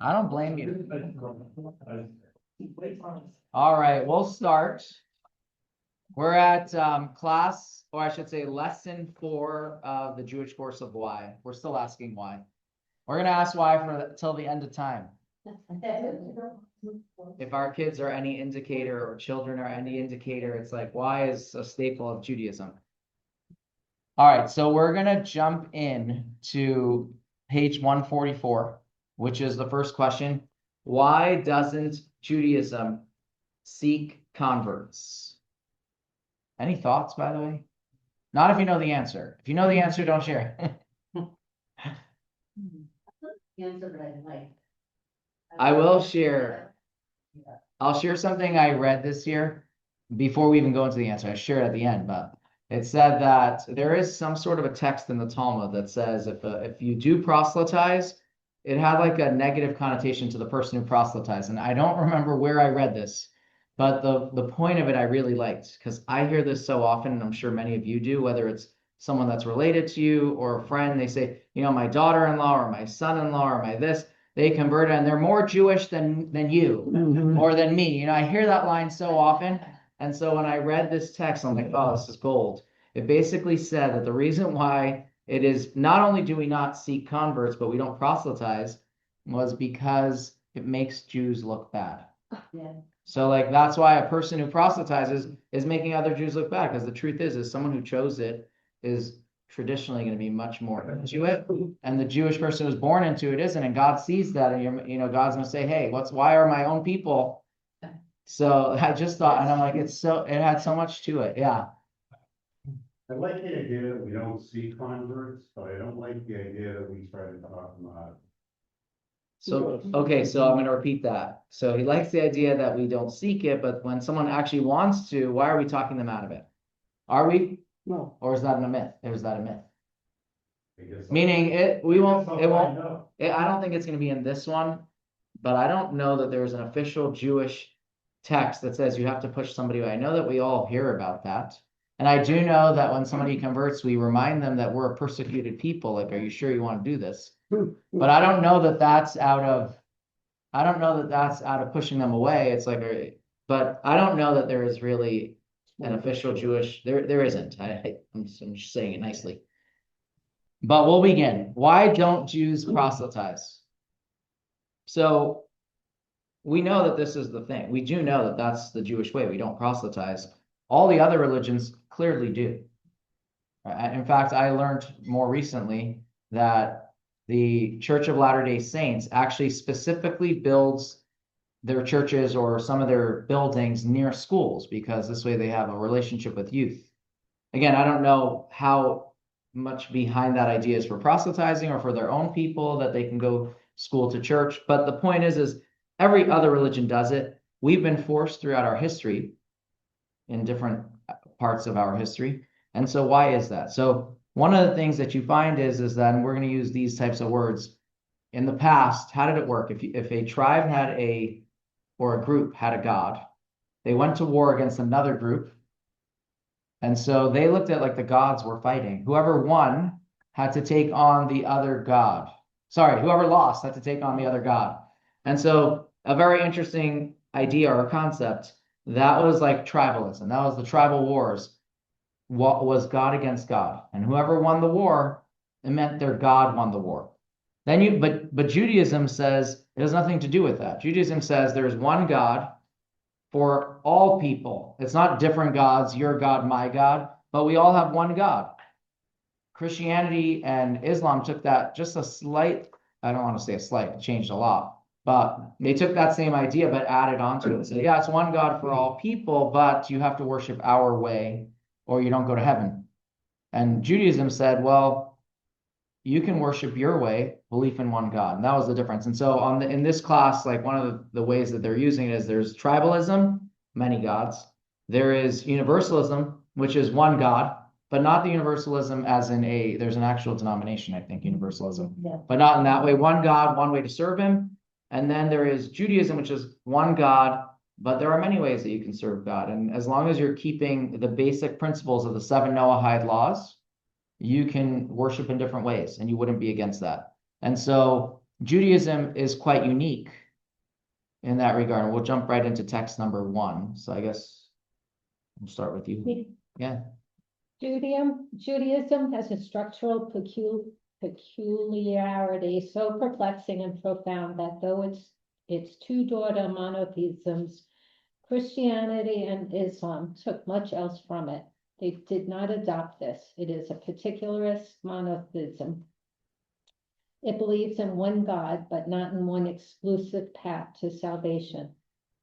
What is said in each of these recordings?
I don't blame you. All right, we'll start. We're at class, or I should say lesson 4 of the Jewish course of why. We're still asking why. We're going to ask why for till the end of time. If our kids are any indicator or children are any indicator, it's like why is a staple of Judaism. All right, so we're going to jump in to page 144, which is the first question. Why doesn't Judaism seek converts? Any thoughts, by the way? Not if you know the answer. If you know the answer, don't share. I will share. I'll share something I read this year before we even go into the answer. I share it at the end, but it said that there is some sort of a text in the Talmud that says if you do proselytize, it had like a negative connotation to the person who proselytized. And I don't remember where I read this, but the point of it I really liked, because I hear this so often, and I'm sure many of you do, whether it's someone that's related to you or a friend, they say, you know, my daughter-in-law or my son-in-law or my this, they converted and they're more Jewish than you or than me. You know, I hear that line so often. And so when I read this text, I'm like, oh, this is gold. It basically said that the reason why it is not only do we not seek converts, but we don't proselytize was because it makes Jews look bad. Yeah. So like, that's why a person who proselytizes is making other Jews look bad, because the truth is someone who chose it is traditionally going to be much more into it, and the Jewish person who's born into it isn't, and God sees that, and you know, God's going to say, hey, why are my own people? So I just thought, and I'm like, it had so much to it. Yeah. I like the idea that we don't see converts, but I don't like the idea that we try to talk them out. So, okay, so I'm going to repeat that. So he likes the idea that we don't seek it, but when someone actually wants to, why are we talking them out of it? Are we? No. Or is that a myth? Or is that a myth? Meaning I don't think it's going to be in this one, but I don't know that there's an official Jewish text that says you have to push somebody away. I know that we all hear about that. And I do know that when somebody converts, we remind them that we're a persecuted people. Like, are you sure you want to do this? But I don't know that that's out of pushing them away. It's like, but I don't know that there is really an official Jewish, there isn't. I'm just saying it nicely. But we'll begin. Why don't Jews proselytize? So we know that this is the thing. We do know that that's the Jewish way. We don't proselytize. All the other religions clearly do. In fact, I learned more recently that the Church of Latter-day Saints actually specifically builds their churches or some of their buildings near schools, because this way they have a relationship with youth. Again, I don't know how much behind that idea is for proselytizing or for their own people that they can go school to church. But the point is every other religion does it. We've been forced throughout our history in different parts of our history. And so why is that? So one of the things that you find is that, and we're going to use these types of words, in the past, how did it work? If a tribe had or a group had a god, they went to war against another group. And so they looked at like the gods were fighting. Whoever won had to take on the other god. Sorry, whoever lost had to take on the other god. And so a very interesting idea or concept, that was like tribalism. That was the tribal wars. What was God against God? And whoever won the war, it meant their God won the war. But Judaism says it has nothing to do with that. Judaism says there's one God for all people. It's not different gods, your God, my God, but we all have one God. Christianity and Islam took that just a slight, I don't want to say a slight, it changed a lot, but they took that same idea but added on to it. So yeah, it's one God for all people, but you have to worship our way or you don't go to heaven. And Judaism said, well, you can worship your way, belief in one God. And that was the difference. And so in this class, like one of the ways that they're using it is there's tribalism, many gods. There is universalism, which is one God, but not the universalism as in there's an actual denomination, I think, universalism, but not in that way. One God, one way to serve him. And then there is Judaism, which is one God, but there are many ways that you can serve God. And as long as you're keeping the basic principles of the 7 Noahide laws, you can worship in different ways and you wouldn't be against that. And so Judaism is quite unique in that regard. And we'll jump right into text number 1. So I guess we'll start with you. Yeah. Judaism has a structural peculiarity so perplexing and profound that though its two daughter monotheisms, Christianity and Islam, took much else from it. They did not adopt this. It is a particularist monotheism. It believes in one God, but not in one exclusive path to salvation.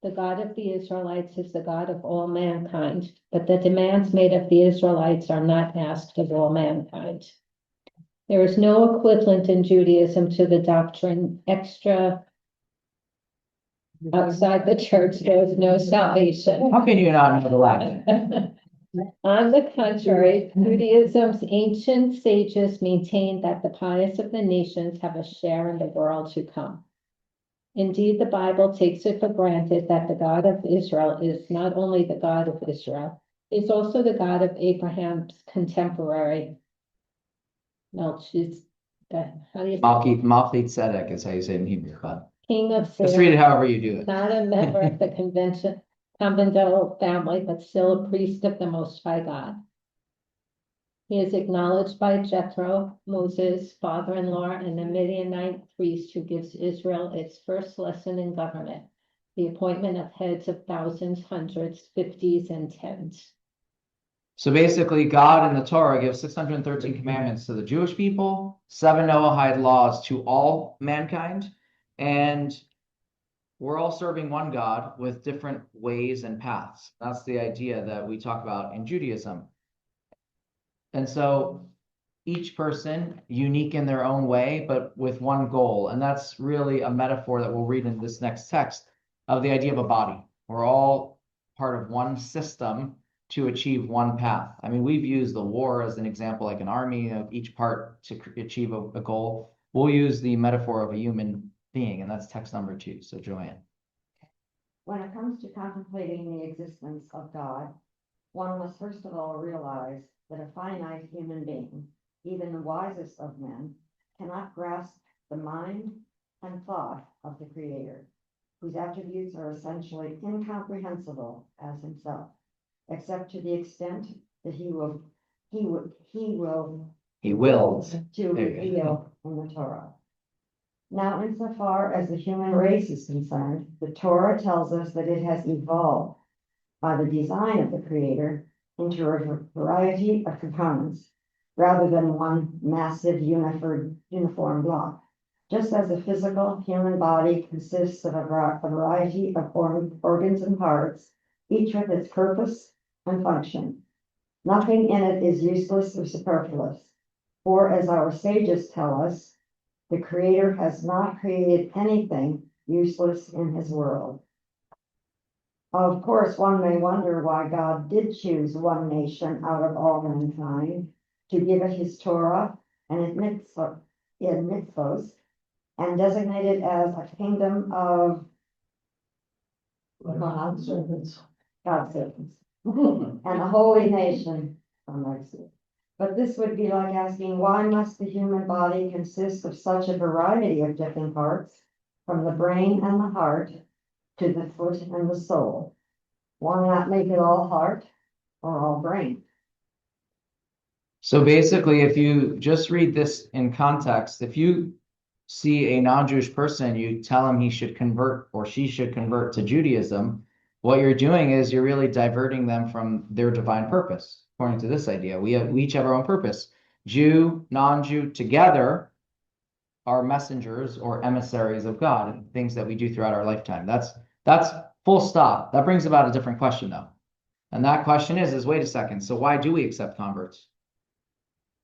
The God of the Israelites is the God of all mankind, but the demands made of the Israelites are not asked of all mankind. There is no equivalent in Judaism to the doctrine outside the church, there is no salvation. How can you not know the Latin? On the contrary, Judaism's ancient sages maintained that the pious of the nations have a share in the world to come. Indeed, the Bible takes it for granted that the God of Israel is not only the God of Israel, is also the God of Abraham's contemporary, Melchizedek is how you say it in Hebrew, but king of just read it however you do it. not a member of the conventional family, but still a priest of the Most High God. He is acknowledged by Jethro, Moses' father-in-law, and the Midianite priest who gives Israel its first lesson in government, the appointment of heads of thousands, hundreds, fifties, and tens. So basically, God in the Torah gives 613 commandments to the Jewish people, 7 Noahide laws to all mankind, and we're all serving one God with different ways and paths. That's the idea that we talk about in Judaism. And so each person unique in their own way, but with one goal. And that's really a metaphor that we'll read in this next text of the idea of a body. We're all part of one system to achieve one path. I mean, we've used the war as an example, like an army of each part to achieve a goal. We'll use the metaphor of a human being, and that's text number 2. So Joanne. When it comes to contemplating the existence of God, one must first of all realize that a finite human being, even the wisest of men, cannot grasp the mind and thought of the Creator, whose attributes are essentially incomprehensible as himself, except to the extent that he wills to reveal in the Torah. Now, insofar as the human race is concerned, the Torah tells us that it has evolved by the design of the Creator into a variety of components rather than one massive uniform block. Just as a physical human body consists of a variety of organs and parts, each with its purpose and function. Nothing in it is useless or superfluous, for as our sages tell us, the Creator has not created anything useless in his world. Of course, one may wonder why God did choose one nation out of all mankind to give it his Torah and mitzvos, and designate it as a kingdom of God's servants, and a holy nation. But this would be like asking, why must the human body consist of such a variety of different parts, from the brain and the heart to the foot and the soul? Why not make it all heart or all brain? So basically, if you just read this in context, if you see a non-Jewish person, you tell him he should convert or she should convert to Judaism, what you're doing is you're really diverting them from their divine purpose, according to this idea. We each have our own purpose. Jew, non-Jew, together are messengers or emissaries of God and things that we do throughout our lifetime. That's full stop. That brings about a different question, though. And that question is wait a second, so why do we accept converts?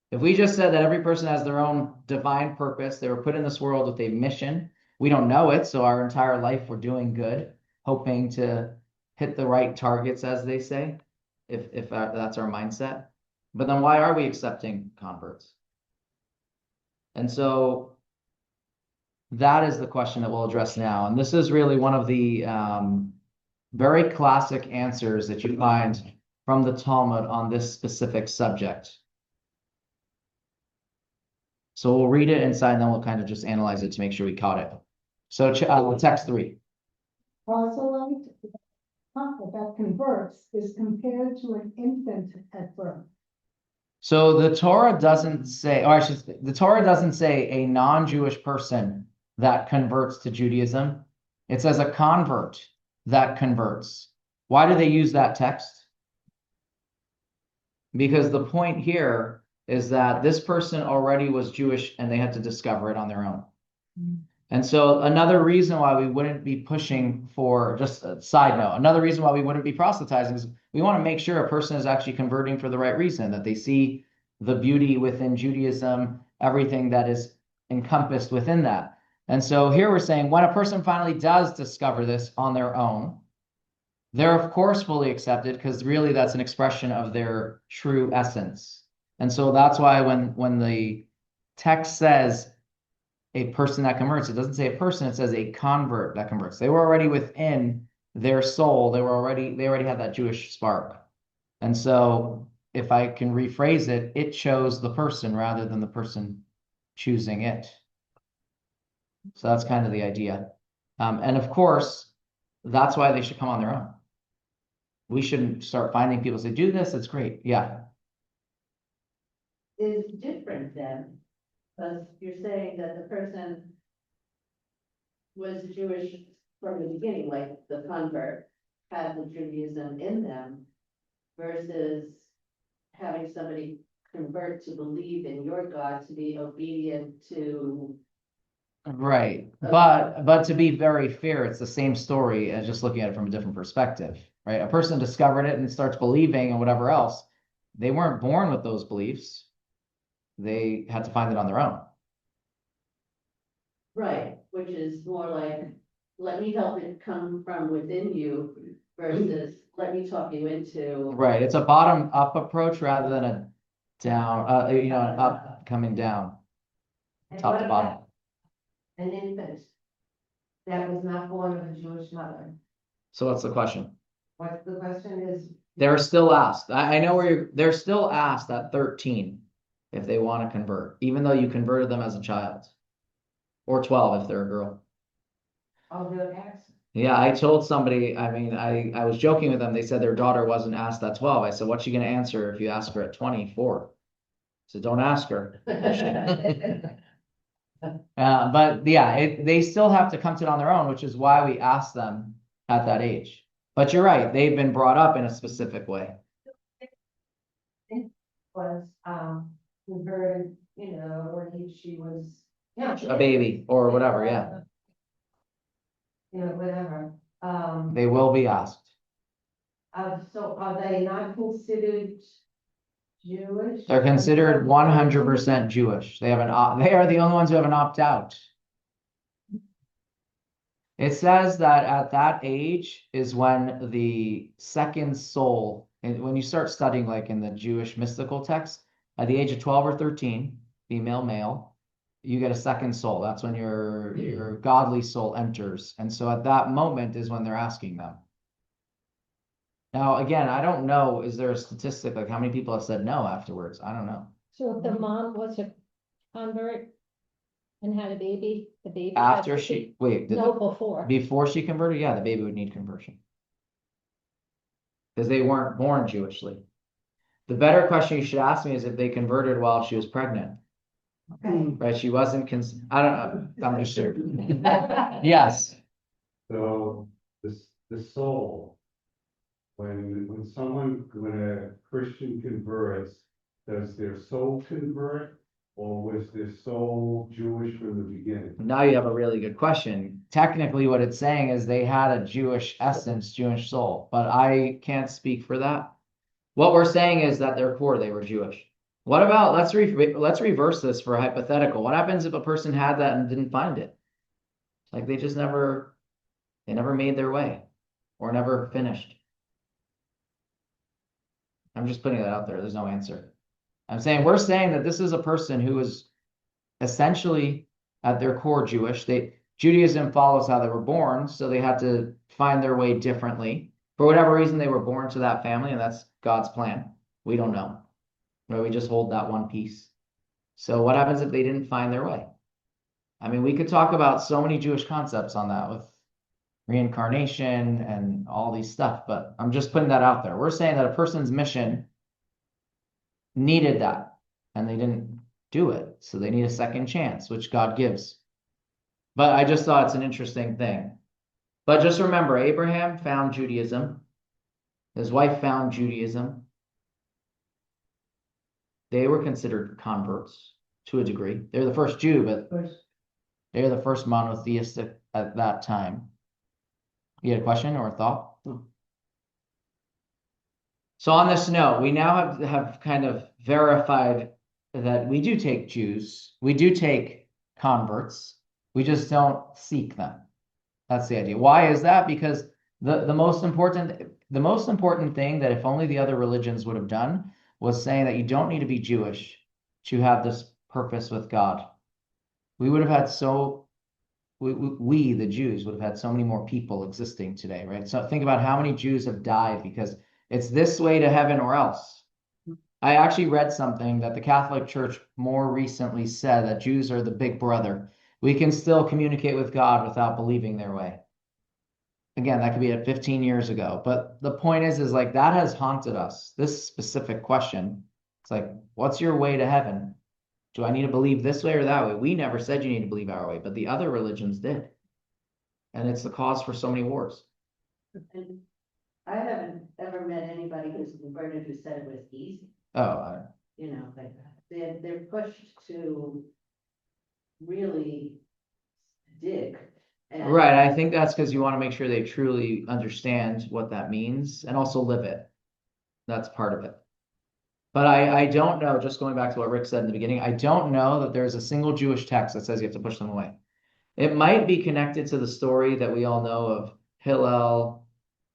If we just said that every person has their own divine purpose, they were put in this world with a mission, we don't know it, so our entire life we're doing good, hoping to hit the right targets, as they say, if that's our mindset. But then why are we accepting converts? And so that is the question that we'll address now. And this is really one of the very classic answers that you find from the Talmud on this specific subject. So we'll read it inside and then we'll kind of just analyze it to make sure we caught it. So text 3. Proselyte that converts is compared to an infant at birth. So the Torah doesn't say, or the Torah doesn't say a non-Jewish person that converts to Judaism. It says a convert that converts. Why do they use that text? Because the point here is that this person already was Jewish and they had to discover it on their own. And so another reason why we wouldn't be pushing for, just a side note, another reason why we wouldn't be proselytizing is we want to make sure a person is actually converting for the right reason, that they see the beauty within Judaism, everything that is encompassed within that. And so here we're saying when a person finally does discover this on their own, they're of course fully accepted because really that's an expression of their true essence. And so that's why when the text says a person that converts, it doesn't say a person, it says a convert that converts. They were already within their soul. They already had that Jewish spark. And so if I can rephrase it, it chose the person rather than the person choosing it. So that's kind of the idea. And of course, that's why they should come on their own. We shouldn't start finding people say, do this, it's great. Yeah. Is different then, because you're saying that the person was Jewish from the beginning, like the convert had the Judaism in them, versus having somebody convert to believe in your God, to be obedient to. Right. But to be very fair, it's the same story as just looking at it from a different perspective, right? A person discovered it and starts believing and whatever else. They weren't born with those beliefs. They had to find it on their own. Right, which is more like, let me help it come from within you versus let me talk you into. Right. It's a bottom up approach rather than a down, an up coming down, And top what to bottom. about an infant that was not born of a Jewish mother? So what's the question? What the question is, They're still asked. I know they're still asked at 13 if they want to convert, even though you converted them as a child. Or 12 if they're a girl. of the acts? Yeah, I told somebody, I mean, I was joking with them. They said their daughter wasn't asked at 12. I said, what's she going to answer if you ask her at 24? So don't ask her. But yeah, they still have to come to it on their own, which is why we ask them at that age. But you're right, they've been brought up in a specific way. Was, converted, when she was. A baby or whatever, yeah. Whatever, They will be asked. so are they not considered Jewish? They're considered 100% Jewish. They are the only ones who have an opt-out. It says that at that age is when the second soul, and when you start studying like in the Jewish mystical texts, at the age of 12 or 13, female, male, you get a second soul. That's when your godly soul enters. And so at that moment is when they're asking them. Now, again, I don't know, is there a statistic, like how many people have said no afterwards? I don't know. So if the mom was a convert and had a baby, the baby. After had to she, wait, No, before. before she converted, yeah, the baby would need conversion. Because they weren't born Jewishly. The better question you should ask me is if they converted while she was pregnant. Okay. Right, she wasn't, I don't know, I'm just sure. Yes, So the soul, when a Christian converts, does their soul convert? Or was their soul Jewish from the beginning? now you have a really good question. Technically, what it's saying is they had a Jewish essence, Jewish soul, but I can't speak for that. What we're saying is that their core, they were Jewish. What about, let's reverse this for a hypothetical. What happens if a person had that and didn't find it? Like they never made their way or never finished. I'm just putting that out there. There's no answer. We're saying that this is a person who is essentially at their core Jewish. Judaism follows how they were born, so they had to find their way differently. For whatever reason, they were born to that family, and that's God's plan. We don't know. But we just hold that one piece. So what happens if they didn't find their way? I mean, we could talk about so many Jewish concepts on that with reincarnation and all these stuff, but I'm just putting that out there. We're saying that a person's mission needed that and they didn't do it. So they need a second chance, which God gives. But I just thought it's an interesting thing. But just remember, Abraham found Judaism. His wife found Judaism. They were considered converts to a degree. They're the first Jew, but they're the first monotheistic at that time. You had a question or a thought? So on this note, we now have kind of verified that we do take Jews, we do take converts, we just don't seek them. That's the idea. Why is that? Because the most important thing that if only the other religions would have done was saying that you don't need to be Jewish to have this purpose with God. We would have had we the Jews would have had so many more people existing today, right? So think about how many Jews have died because it's this way to heaven or else. I actually read something that the Catholic Church more recently said that Jews are the big brother. We can still communicate with God without believing their way. Again, that could be at 15 years ago. But the point is like that has haunted us. This specific question. It's like, what's your way to heaven? Do I need to believe this way or that way? We never said you need to believe our way, but the other religions did. And it's the cause for so many wars. And I haven't ever met anybody who's converted who said it was easy, Oh, you know, like they're pushed to really dig. And right. I think that's because you want to make sure they truly understand what that means and also live it. That's part of it. But I don't know, just going back to what Rick said in the beginning, I don't know that there's a single Jewish text that says you have to push them away. It might be connected to the story that we all know of Hillel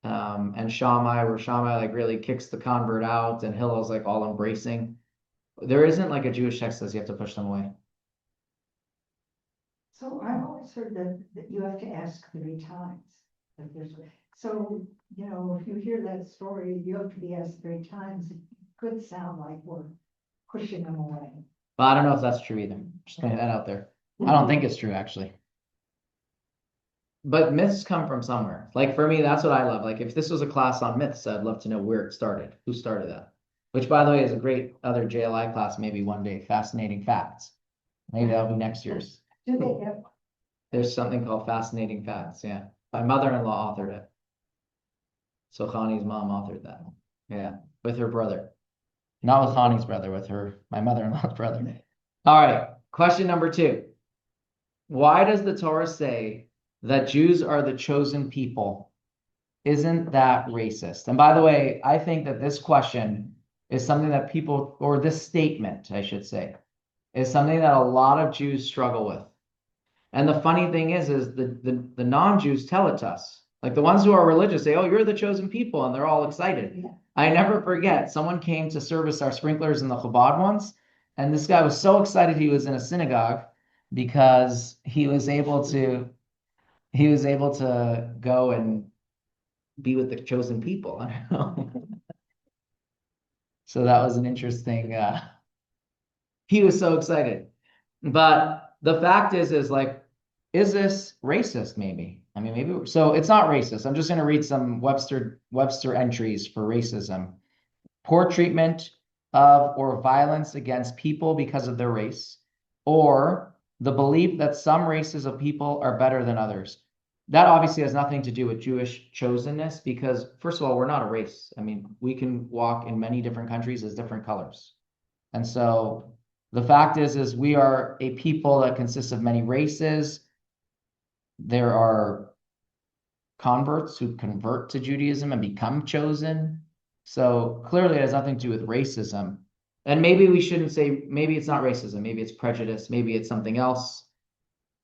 and Shammai, where Shammai like really kicks the convert out and Hillel's like all embracing. There isn't like a Jewish text that says you have to push them away. So I've always heard that you have to ask 3 times. So, you know, if you hear that story, you have to be asked 3 times. It could sound like we're pushing them away. But I don't know if that's true either. Just putting that out there. I don't think it's true actually. But myths come from somewhere. Like for me, that's what I love. Like if this was a class on myths, I'd love to know where it started. Who started that? Which by the way is a great other JLI class maybe one day. Fascinating Facts. Maybe that'll be next year's. Do they have? There's something called Fascinating Facts. Yeah. My mother-in-law authored it. So Khani's mom authored that. Yeah. With her brother. Not with Khani's brother, with my mother-in-law's brother. All right. Question number 2. Why does the Torah say that Jews are the chosen people? Isn't that racist? And by the way, I think that this question is something that people, or this statement, I should say, is something that a lot of Jews struggle with. And the funny thing is the non-Jews tell it to us. Like the ones who are religious say, oh, you're the chosen people, and they're all excited. Yeah. I never forget, someone came to service our sprinklers in the Chabad once, and this guy was so excited he was in a synagogue because he was able to go and be with the chosen people. I don't know. So that was an interesting, he was so excited. But the fact is like, is this racist maybe? I mean, maybe, so it's not racist. I'm just going to read some Webster entries for racism. Poor treatment of or violence against people because of their race, or the belief that some races of people are better than others. That obviously has nothing to do with Jewish chosenness because, first of all, we're not a race. I mean, we can walk in many different countries as different colors. And so the fact is we are a people that consists of many races. There are converts who convert to Judaism and become chosen. So clearly it has nothing to do with racism. And maybe we shouldn't say, maybe it's not racism, maybe it's prejudice, maybe it's something else.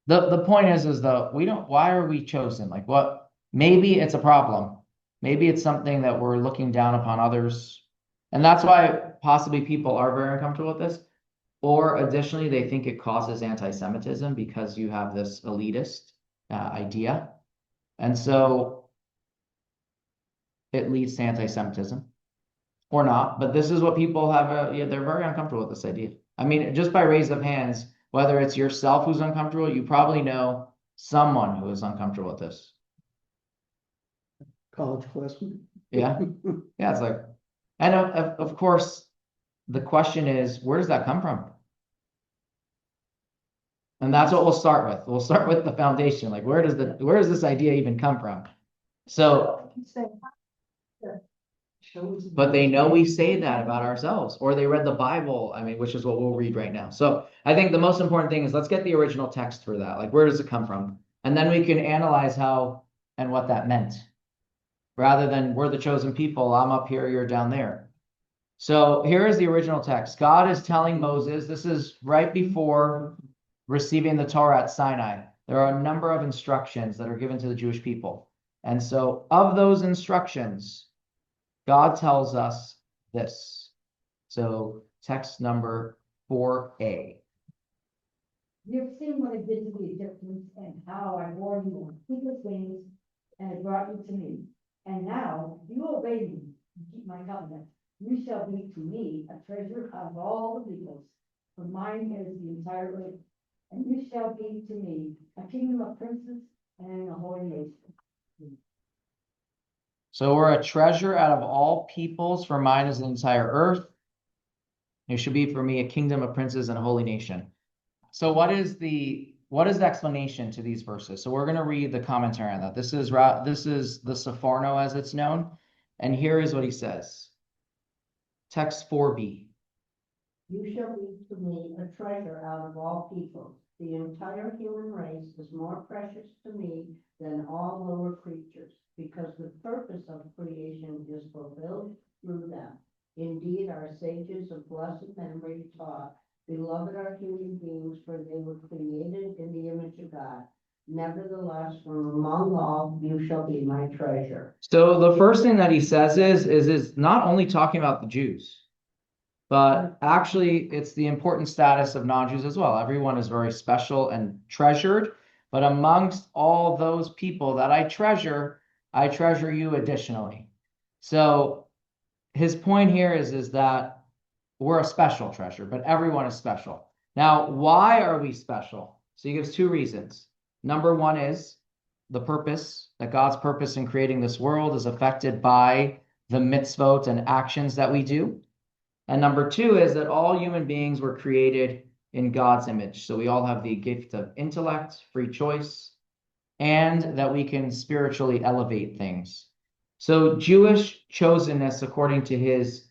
The point is though, why are we chosen? Like what, maybe it's a problem. Maybe it's something that we're looking down upon others. And that's why possibly people are very uncomfortable with this. Or additionally, they think it causes anti-Semitism because you have this elitist idea. And so it leads to anti-Semitism or not, but this is what people have, they're very uncomfortable with this idea. I mean, just by raise of hands, whether it's yourself who's uncomfortable, you probably know someone who is uncomfortable with this. College classmate. Yeah. Yeah, it's like, and of course, the question is, where does that come from? And that's what we'll start with. We'll start with the foundation. Like, where does this idea even come from? So, but they know we say that about ourselves, or they read the Bible, I mean, which is what we'll read right now. So I think the most important thing is let's get the original text for that. Like, where does it come from? And then we can analyze how and what that meant, rather than we're the chosen people, I'm up here, you're down there. So here is the original text. God is telling Moses, this is right before receiving the Torah at Sinai. There are a number of instructions that are given to the Jewish people. And so of those instructions, God tells us this. So text number 4a. You've seen what I did to the Egyptians and how I bore you on eagle's wings and I brought you to me. And now you obey me and keep my covenant. You shall be to me a treasure of all the peoples, for mine is the entire earth. And you shall be to me a kingdom of princes and a holy nation. So we're a treasure out of all peoples, for mine is the entire earth. You should be for me a kingdom of princes and a holy nation. So what is the explanation to these verses? So we're going to read the commentary on that. This is the Sepharno as it's known. And here is what he says. Text 4b. You shall be to me a treasure out of all people. The entire human race is more precious to me than all lower creatures, because the purpose of creation is fulfilled through them. Indeed, our sages of blessed memory taught, beloved are human beings, for they were created in the image of God. Nevertheless, from among all, you shall be my treasure. So the first thing that he says is not only talking about the Jews, but actually it's the important status of non-Jews as well. Everyone is very special and treasured, but amongst all those people that I treasure you additionally. So his point here is that we're a special treasure, but everyone is special. Now, why are we special? So he gives two reasons. Number one is the purpose, that God's purpose in creating this world is affected by the mitzvot and actions that we do. And number two is that all human beings were created in God's image. So we all have the gift of intellect, free choice, and that we can spiritually elevate things. So Jewish chosenness, according to his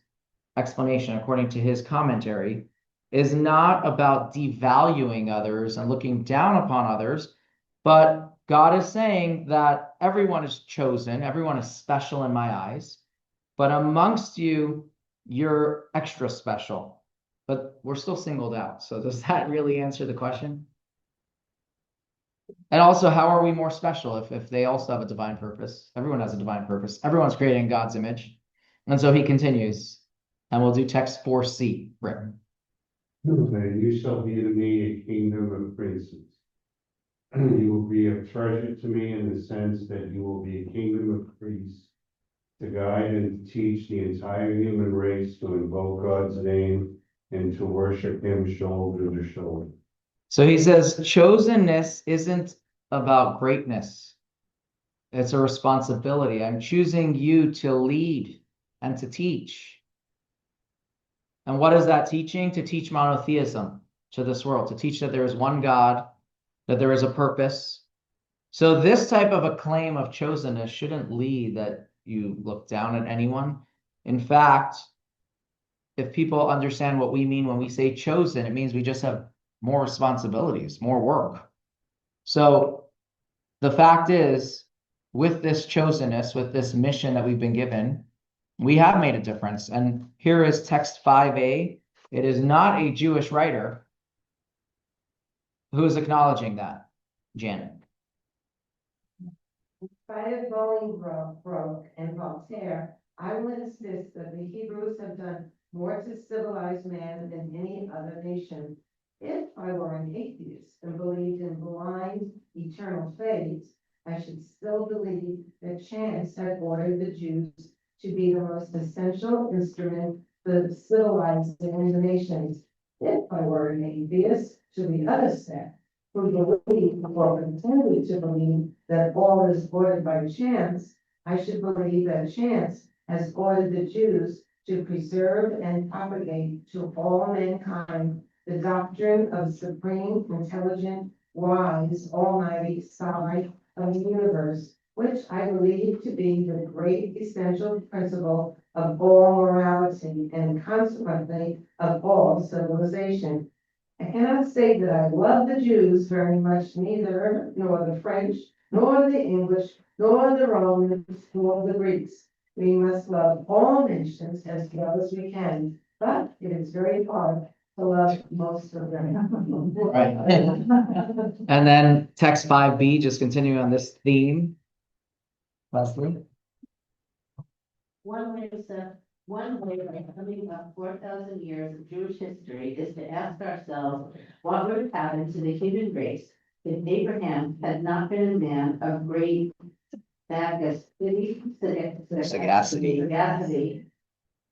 explanation, according to his commentary, is not about devaluing others and looking down upon others, but God is saying that everyone is chosen, everyone is special in my eyes, but amongst you, you're extra special, but we're still singled out. So does that really answer the question? And also, how are we more special if they also have a divine purpose? Everyone has a divine purpose. Everyone's created in God's image. And so he continues, and we'll do text 4c, Rick. Okay, you shall be to me a kingdom of princes. You will be a treasure to me in the sense that you will be a kingdom of priests to guide and to teach the entire human race to invoke God's name and to worship him shoulder to shoulder. So he says, chosenness isn't about greatness. It's a responsibility. I'm choosing you to lead and to teach. And what is that teaching? To teach monotheism to this world, to teach that there is one God, that there is a purpose. So this type of a claim of chosenness shouldn't lead that you look down at anyone. In fact, if people understand what we mean when we say chosen, it means we just have more responsibilities, more work. So the fact is, with this chosenness, with this mission that we've been given, we have made a difference. And here is text 5a. It is not a Jewish writer who is acknowledging that. Janet. In spite of Bolingbroke and Voltaire, I will insist that the Hebrews have done more to civilize man than any other nation. If I were an atheist and believed in blind eternal fates, I should still believe that chance had ordered the Jews to be the most essential instrument for civilizing the nations. If I were an atheist, to the other set, who believe or continue to believe that all is ordered by chance, I should believe that chance has ordered the Jews to preserve and propagate to all mankind the doctrine of supreme, intelligent, wise, almighty side of the universe, which I believe to be the great essential principle of all morality and consequently of all civilization. I cannot say that I love the Jews very much, neither nor the French, nor the English, nor the Romans, nor the Greeks. We must love all nations as well as we can, but it is very hard to love most of them. Right. And then text 5b, just continuing on this theme. Leslie? One way by coming up 4,000 years of Jewish history is to ask ourselves what would have happened to the human race if Abraham had not been a man of great sagacity,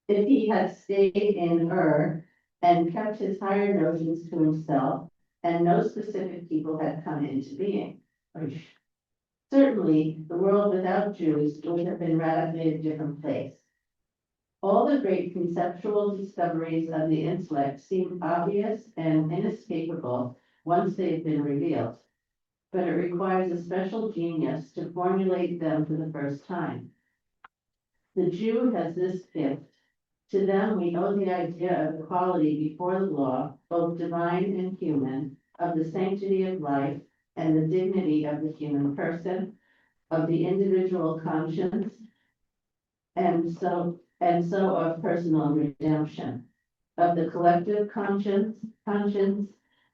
if he had stayed in Ur and kept his higher notions to himself, and no specific people had come into being. Certainly, the world without Jews would have been radically a different place. All the great conceptual discoveries of the intellect seem obvious and inescapable once they've been revealed, but it requires a special genius to formulate them for the first time. The Jew has this gift. To them, we owe the idea of equality before the law, both divine and human, of the sanctity of life and the dignity of the human person, of the individual conscience, and so of personal redemption, of the collective conscience,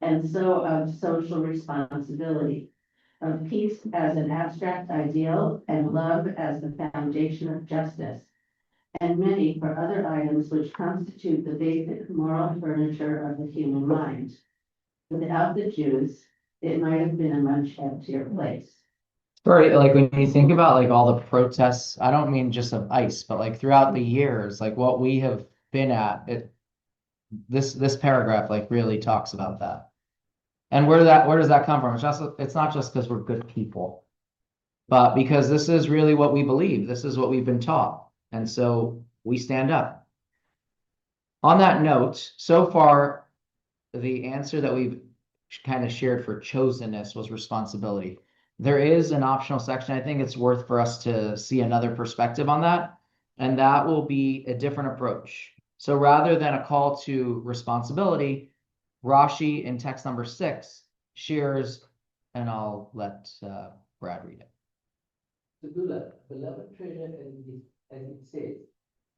and so of social responsibility, of peace as an abstract ideal and love as the foundation of justice, and many for other items which constitute the basic moral furniture of the human mind. Without the Jews, it might have been a much emptier place. Right, like when you think about like all the protests, I don't mean just of ICE, but like throughout the years, like what we have been at, this paragraph like really talks about that. And where does that come from? It's not just because we're good people, but because this is really what we believe. This is what we've been taught. And so we stand up. On that note, so far, the answer that we've kind of shared for chosenness was responsibility. There is an optional section. I think it's worth for us to see another perspective on that, and that will be a different approach. So rather than a call to responsibility, Rashi in text number 6 shares, and I'll let Brad read it. The beloved treasure, as it says,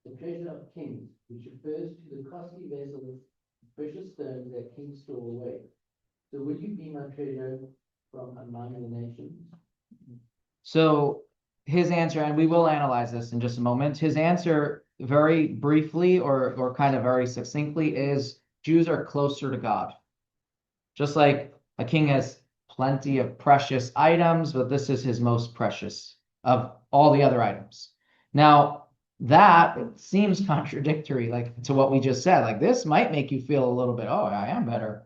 the treasure of kings, which refers to the costly vessels, precious stones that kings store away. So will you be my treasure from among the nations? So his answer, and we will analyze this in just a moment, his answer very briefly or kind of very succinctly is Jews are closer to God. Just like a king has plenty of precious items, but this is his most precious of all the other items. Now, that seems contradictory, like to what we just said. Like this might make you feel a little bit, oh, I am better.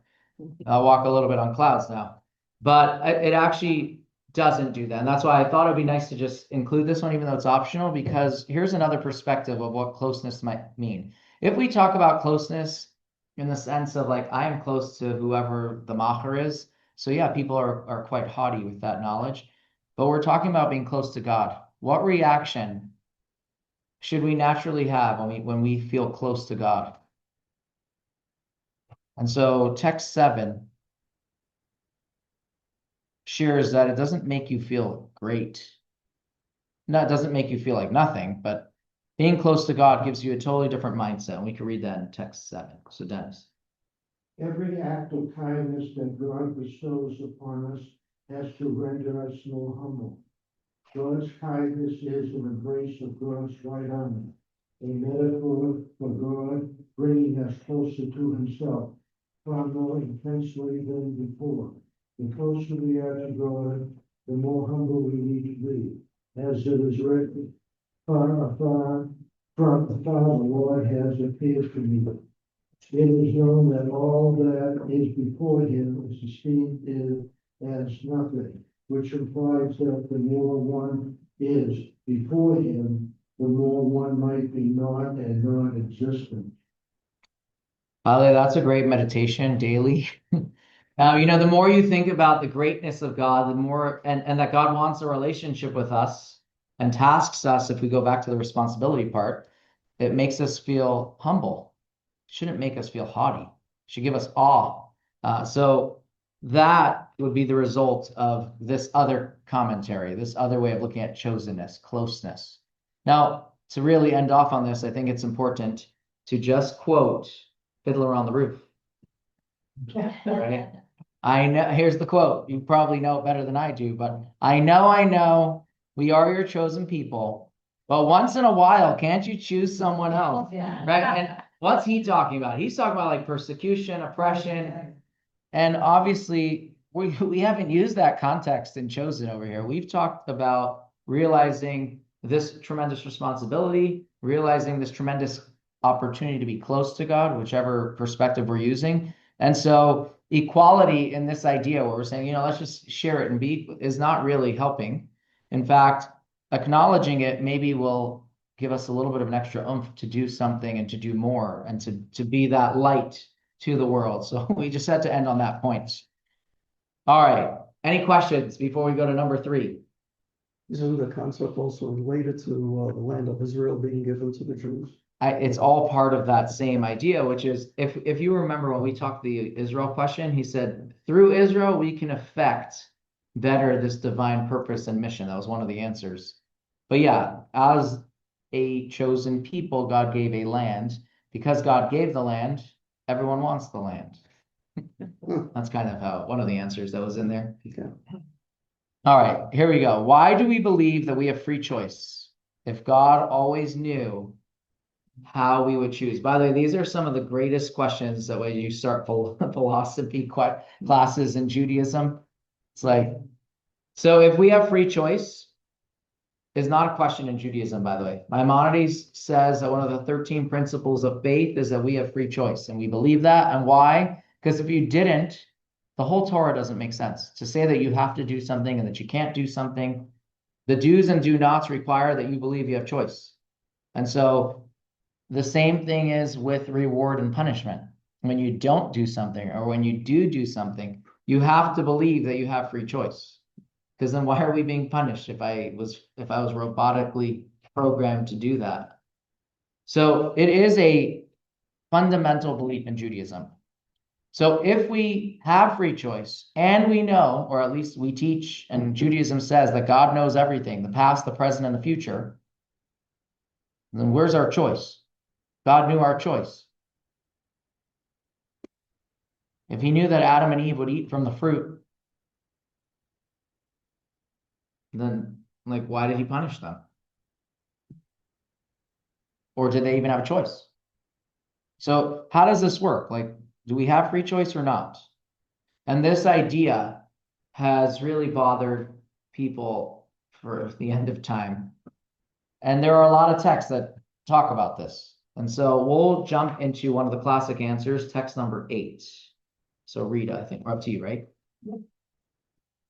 I'll walk a little bit on clouds now. But it actually doesn't do that. And that's why I thought it'd be nice to just include this one, even though it's optional, because here's another perspective of what closeness might mean. If we talk about closeness in the sense of like, I am close to whoever the macher is. So yeah, people are quite haughty with that knowledge, but we're talking about being close to God. What reaction should we naturally have when we feel close to God? And so text 7 shares that it doesn't make you feel great. No, it doesn't make you feel like nothing, but being close to God gives you a totally different mindset. And we can read that in text 7. So Dennis. Every act of kindness that God bestows upon us has to render us more humble. God's kindness is an embrace of God's right arm, a metaphor for God bringing us closer to himself, far more intensely than before. The closer we are to God, the more humble we need to be. As it is written, from afar, the Lord has appeared to me. It is known that all that is before him is esteemed as nothing, which implies that the more one is before him, the more one might be not and non-existent. Holly, that's a great meditation daily. The more you think about the greatness of God, the more, and that God wants a relationship with us and tasks us, if we go back to the responsibility part, it makes us feel humble. It shouldn't make us feel haughty. It should give us awe. So that would be the result of this other commentary, this other way of looking at chosenness, closeness. Now, to really end off on this, I think it's important to just quote Fiddler on the Roof. Right? I know, here's the quote. You probably know it better than I do, but I know, we are your chosen people, but once in a while, can't you choose someone else? Yeah. Right? And what's he talking about? He's talking about like persecution, oppression, and obviously we haven't used that context in chosen over here. We've talked about realizing this tremendous responsibility, realizing this tremendous opportunity to be close to God, whichever perspective we're using. And so equality in this idea where we're saying, let's just share it and be, is not really helping. In fact, acknowledging it maybe will give us a little bit of an extra oomph to do something and to do more and to be that light to the world. So we just had to end on that point. All right. Any questions before we go to number 3? Isn't the concept also related to the land of Israel being given to the Jews? It's all part of that same idea, which is if you remember when we talked the Israel question, he said, through Israel, we can affect better this divine purpose and mission. That was one of the answers. But yeah, as a chosen people, God gave a land. Because God gave the land, everyone wants the land. That's kind of one of the answers that was in there. Okay. All right, here we go. Why do we believe that we have free choice? If God always knew how we would choose. By the way, these are some of the greatest questions that when you start philosophy classes in Judaism. It's like, so if we have free choice, is not a question in Judaism, by the way. Maimonides says that one of the 13 principles of faith is that we have free choice, and we believe that. And why? Because if you didn't, the whole Torah doesn't make sense. To say that you have to do something and that you can't do something, the do's and do nots require that you believe you have choice. And so the same thing is with reward and punishment. When you don't do something or when you do something, you have to believe that you have free choice. Because then why are we being punished if I was robotically programmed to do that? So it is a fundamental belief in Judaism. So if we have free choice and we know, or at least we teach, and Judaism says that God knows everything, the past, the present, and the future, then where's our choice? God knew our choice. If he knew that Adam and Eve would eat from the fruit, then why did he punish them? Or did they even have a choice? So how does this work? Do we have free choice or not? And this idea has really bothered people for the end of time. And there are a lot of texts that talk about this. And so we'll jump into one of the classic answers, text number 8. So Rita, I think we're up to you, right?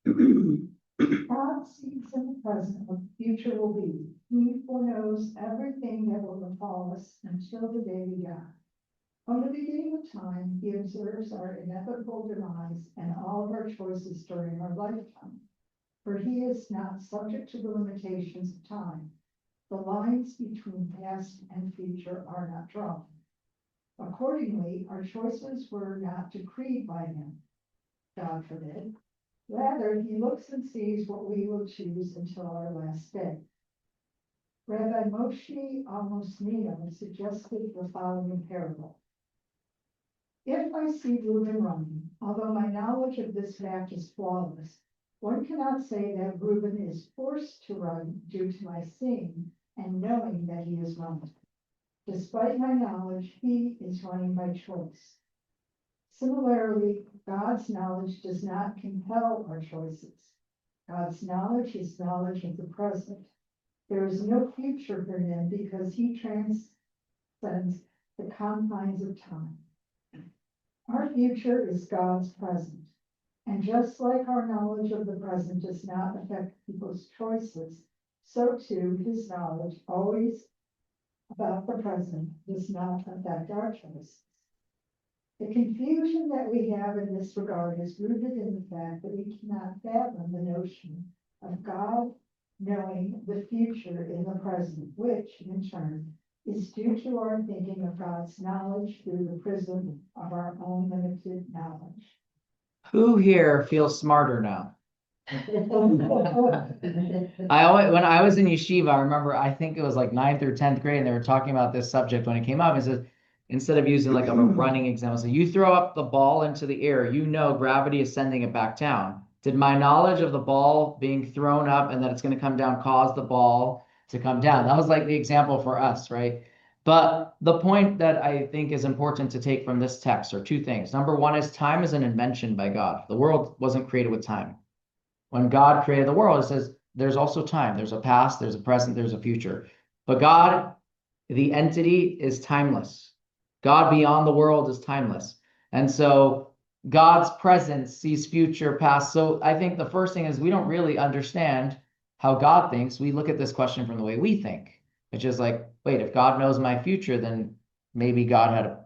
God sees in the present what the future will be. He foreknows everything that will befall us until the day we die. From the beginning of time, he observes our inevitable demise and all of our choices during our lifetime. For he is not subject to the limitations of time. The lines between past and future are not drawn. Accordingly, our choices were not decreed by him. God forbid. Rather, he looks and sees what we will choose until our last day. Rabbi Moshe Amos-Nino suggested the following parable. If I see Reuben running, although my knowledge of this fact is flawless, one cannot say that Reuben is forced to run due to my seeing and knowing that he is running. Despite my knowledge, he is running by choice. Similarly, God's knowledge does not compel our choices. God's knowledge is knowledge of the present. There is no future for him because he transcends the confines of time. Our future is God's present. And just like our knowledge of the present does not affect people's choices, so too his knowledge always about the present does not affect our choices. The confusion that we have in this regard is rooted in the fact that we cannot fathom the notion of God knowing the future in the present, which, in turn, is due to our thinking of God's knowledge through the prism of our own limited knowledge. Who here feels smarter now? When I was in yeshiva, I remember, I think it was like 9th or 10th grade, and they were talking about this subject when it came up. It says, instead of using like a running example, so you throw up the ball into the air, you know gravity is sending it back down. Did my knowledge of the ball being thrown up and that it's going to come down cause the ball to come down? That was like the example for us, right? But the point that I think is important to take from this text are two things. Number one is time is an invention by God. The world wasn't created with time. When God created the world, it says there's also time. There's a past, there's a present, there's a future. But God, the entity, is timeless. God beyond the world is timeless. And so God's presence sees future, past. So I think the first thing is we don't really understand how God thinks. We look at this question from the way we think, which is like, wait, if God knows my future, then maybe God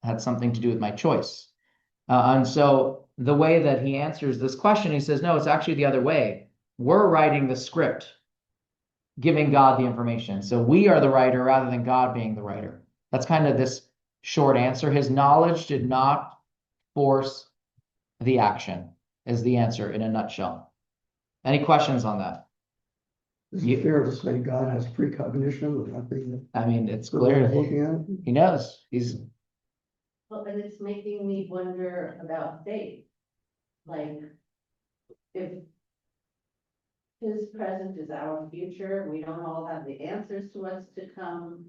had something to do with my choice. And so the way that he answers this question, he says, no, it's actually the other way. We're writing the script, giving God the information. So we are the writer rather than God being the writer. That's kind of this short answer. His knowledge did not force the action, is the answer in a nutshell. Any questions on that? Is it fair to say God has precognition of nothing? I mean, it's clear Looking at it? he knows. He's Well, and it's making me wonder about faith. Like, if his present is our future, we don't all have the answers to what's to come.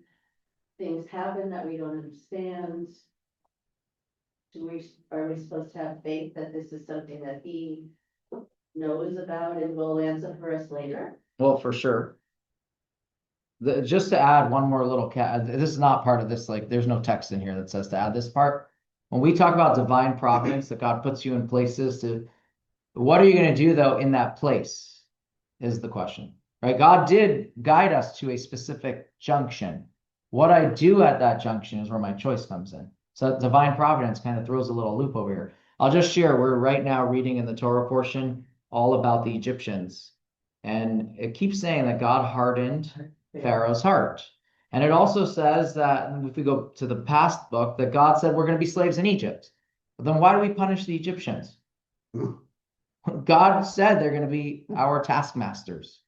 Things happen that we don't understand. Are we supposed to have faith that this is something that he knows about and will answer for us later? well, for sure. Just to add one more little this is not part of this, like there's no text in here that says to add this part. When we talk about divine providence, that God puts you in places to, what are you going to do though in that place is the question, right? God did guide us to a specific junction. What I do at that junction is where my choice comes in. So divine providence kind of throws a little loop over here. I'll just share, we're right now reading in the Torah portion all about the Egyptians. And it keeps saying that God hardened Pharaoh's heart. And it also says that if we go to the past book, that God said we're going to be slaves in Egypt. But then why do we punish the Egyptians? God said they're going to be our taskmasters.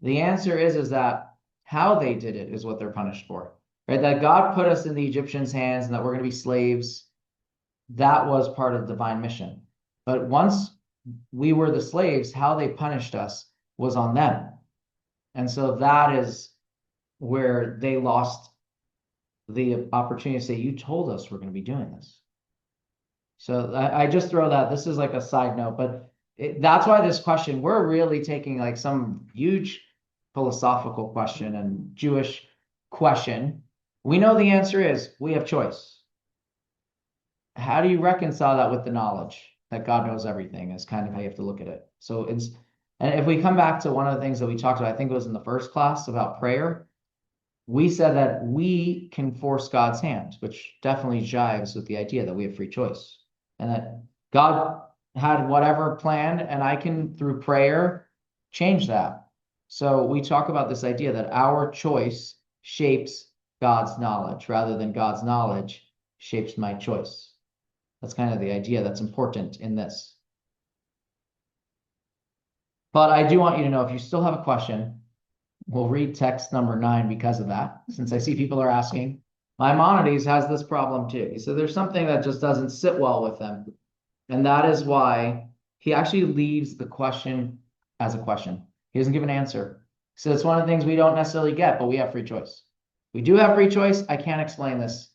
The answer is that how they did it is what they're punished for. Right? That God put us in the Egyptians' hands and that we're going to be slaves. That was part of the divine mission. But once we were the slaves, how they punished us was on them. And so that is where they lost the opportunity to say, you told us we're going to be doing this. So I just throw that, this is like a side note, but that's why this question, we're really taking like some huge philosophical question and Jewish question. We know the answer is we have choice. How do you reconcile that with the knowledge that God knows everything is kind of how you have to look at it. So it's, and if we come back to one of the things that we talked about, I think it was in the first class about prayer, we said that we can force God's hand, which definitely jives with the idea that we have free choice and that God had whatever planned and I can, through prayer, change that. So we talk about this idea that our choice shapes God's knowledge rather than God's knowledge shapes my choice. That's kind of the idea that's important in this. But I do want you to know, if you still have a question, we'll read text number 9 because of that, since I see people are asking. Maimonides has this problem too. He said there's something that just doesn't sit well with him. And that is why he actually leaves the question as a question. He doesn't give an answer. So it's one of the things we don't necessarily get, but we have free choice. We do have free choice. I can't explain this.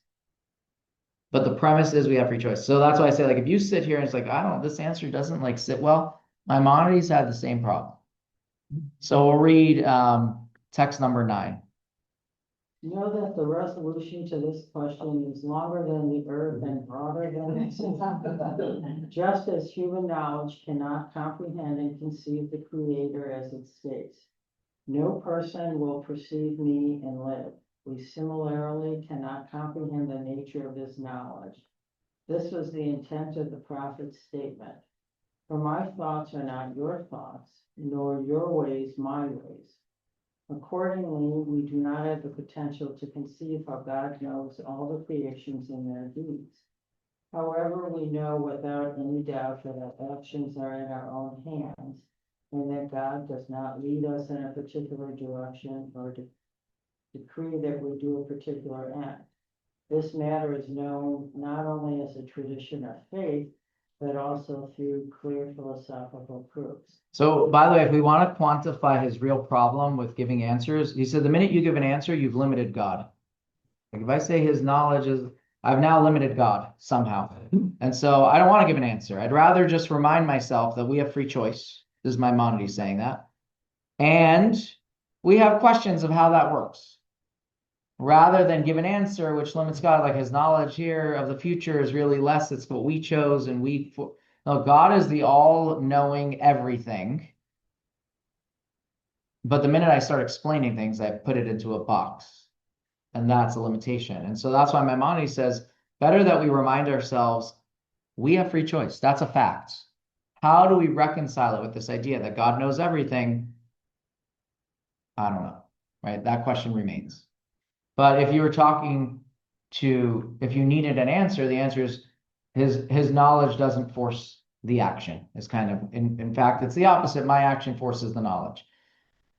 But the premise is we have free choice. So that's why I say, like, if you sit here and it's like, this answer doesn't like sit well. Maimonides had the same problem. So we'll read text number 9. Know that the resolution to this question is longer than the earth and broader than the sea. Just as human knowledge cannot comprehend and conceive the Creator as it states. No person will perceive me and live. We similarly cannot comprehend the nature of his knowledge. This was the intent of the prophet's statement. For my thoughts are not your thoughts, nor your ways my ways. Accordingly, we do not have the potential to conceive how God knows all the creations and their deeds. However, we know without any doubt that our actions are in our own hands, and that God does not lead us in a particular direction or decree that we do a particular act. This matter is known not only as a tradition of faith, but also through clear philosophical proofs. So, by the way, if we want to quantify his real problem with giving answers, he said the minute you give an answer, you've limited God. Like if I say his knowledge is, I've now limited God somehow. And so I don't want to give an answer. I'd rather just remind myself that we have free choice. This is Maimonides saying that. And we have questions of how that works. Rather than give an answer which limits God, like his knowledge here of the future is really less. It's what we chose and no, God is the all-knowing everything. But the minute I start explaining things, I put it into a box. And that's a limitation. And so that's why Maimonides says, better that we remind ourselves, we have free choice. That's a fact. How do we reconcile it with this idea that God knows everything? I don't know, right? That question remains. But if you were if you needed an answer, the answer is his knowledge doesn't force the action. It's kind of, in fact, it's the opposite. My action forces the knowledge.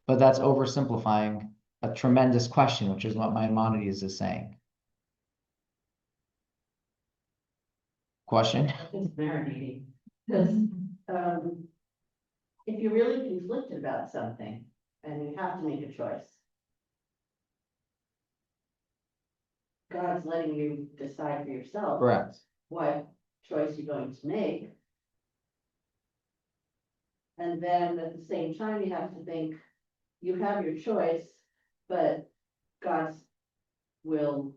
But that's oversimplifying a tremendous question, which is what Maimonides is saying. Question? It's marinating. Because if you're really conflicted about something and you have to make a choice, God's letting you decide for yourself. Correct. What choice you're going to make. And then at the same time, you have to think, you have your choice, but God will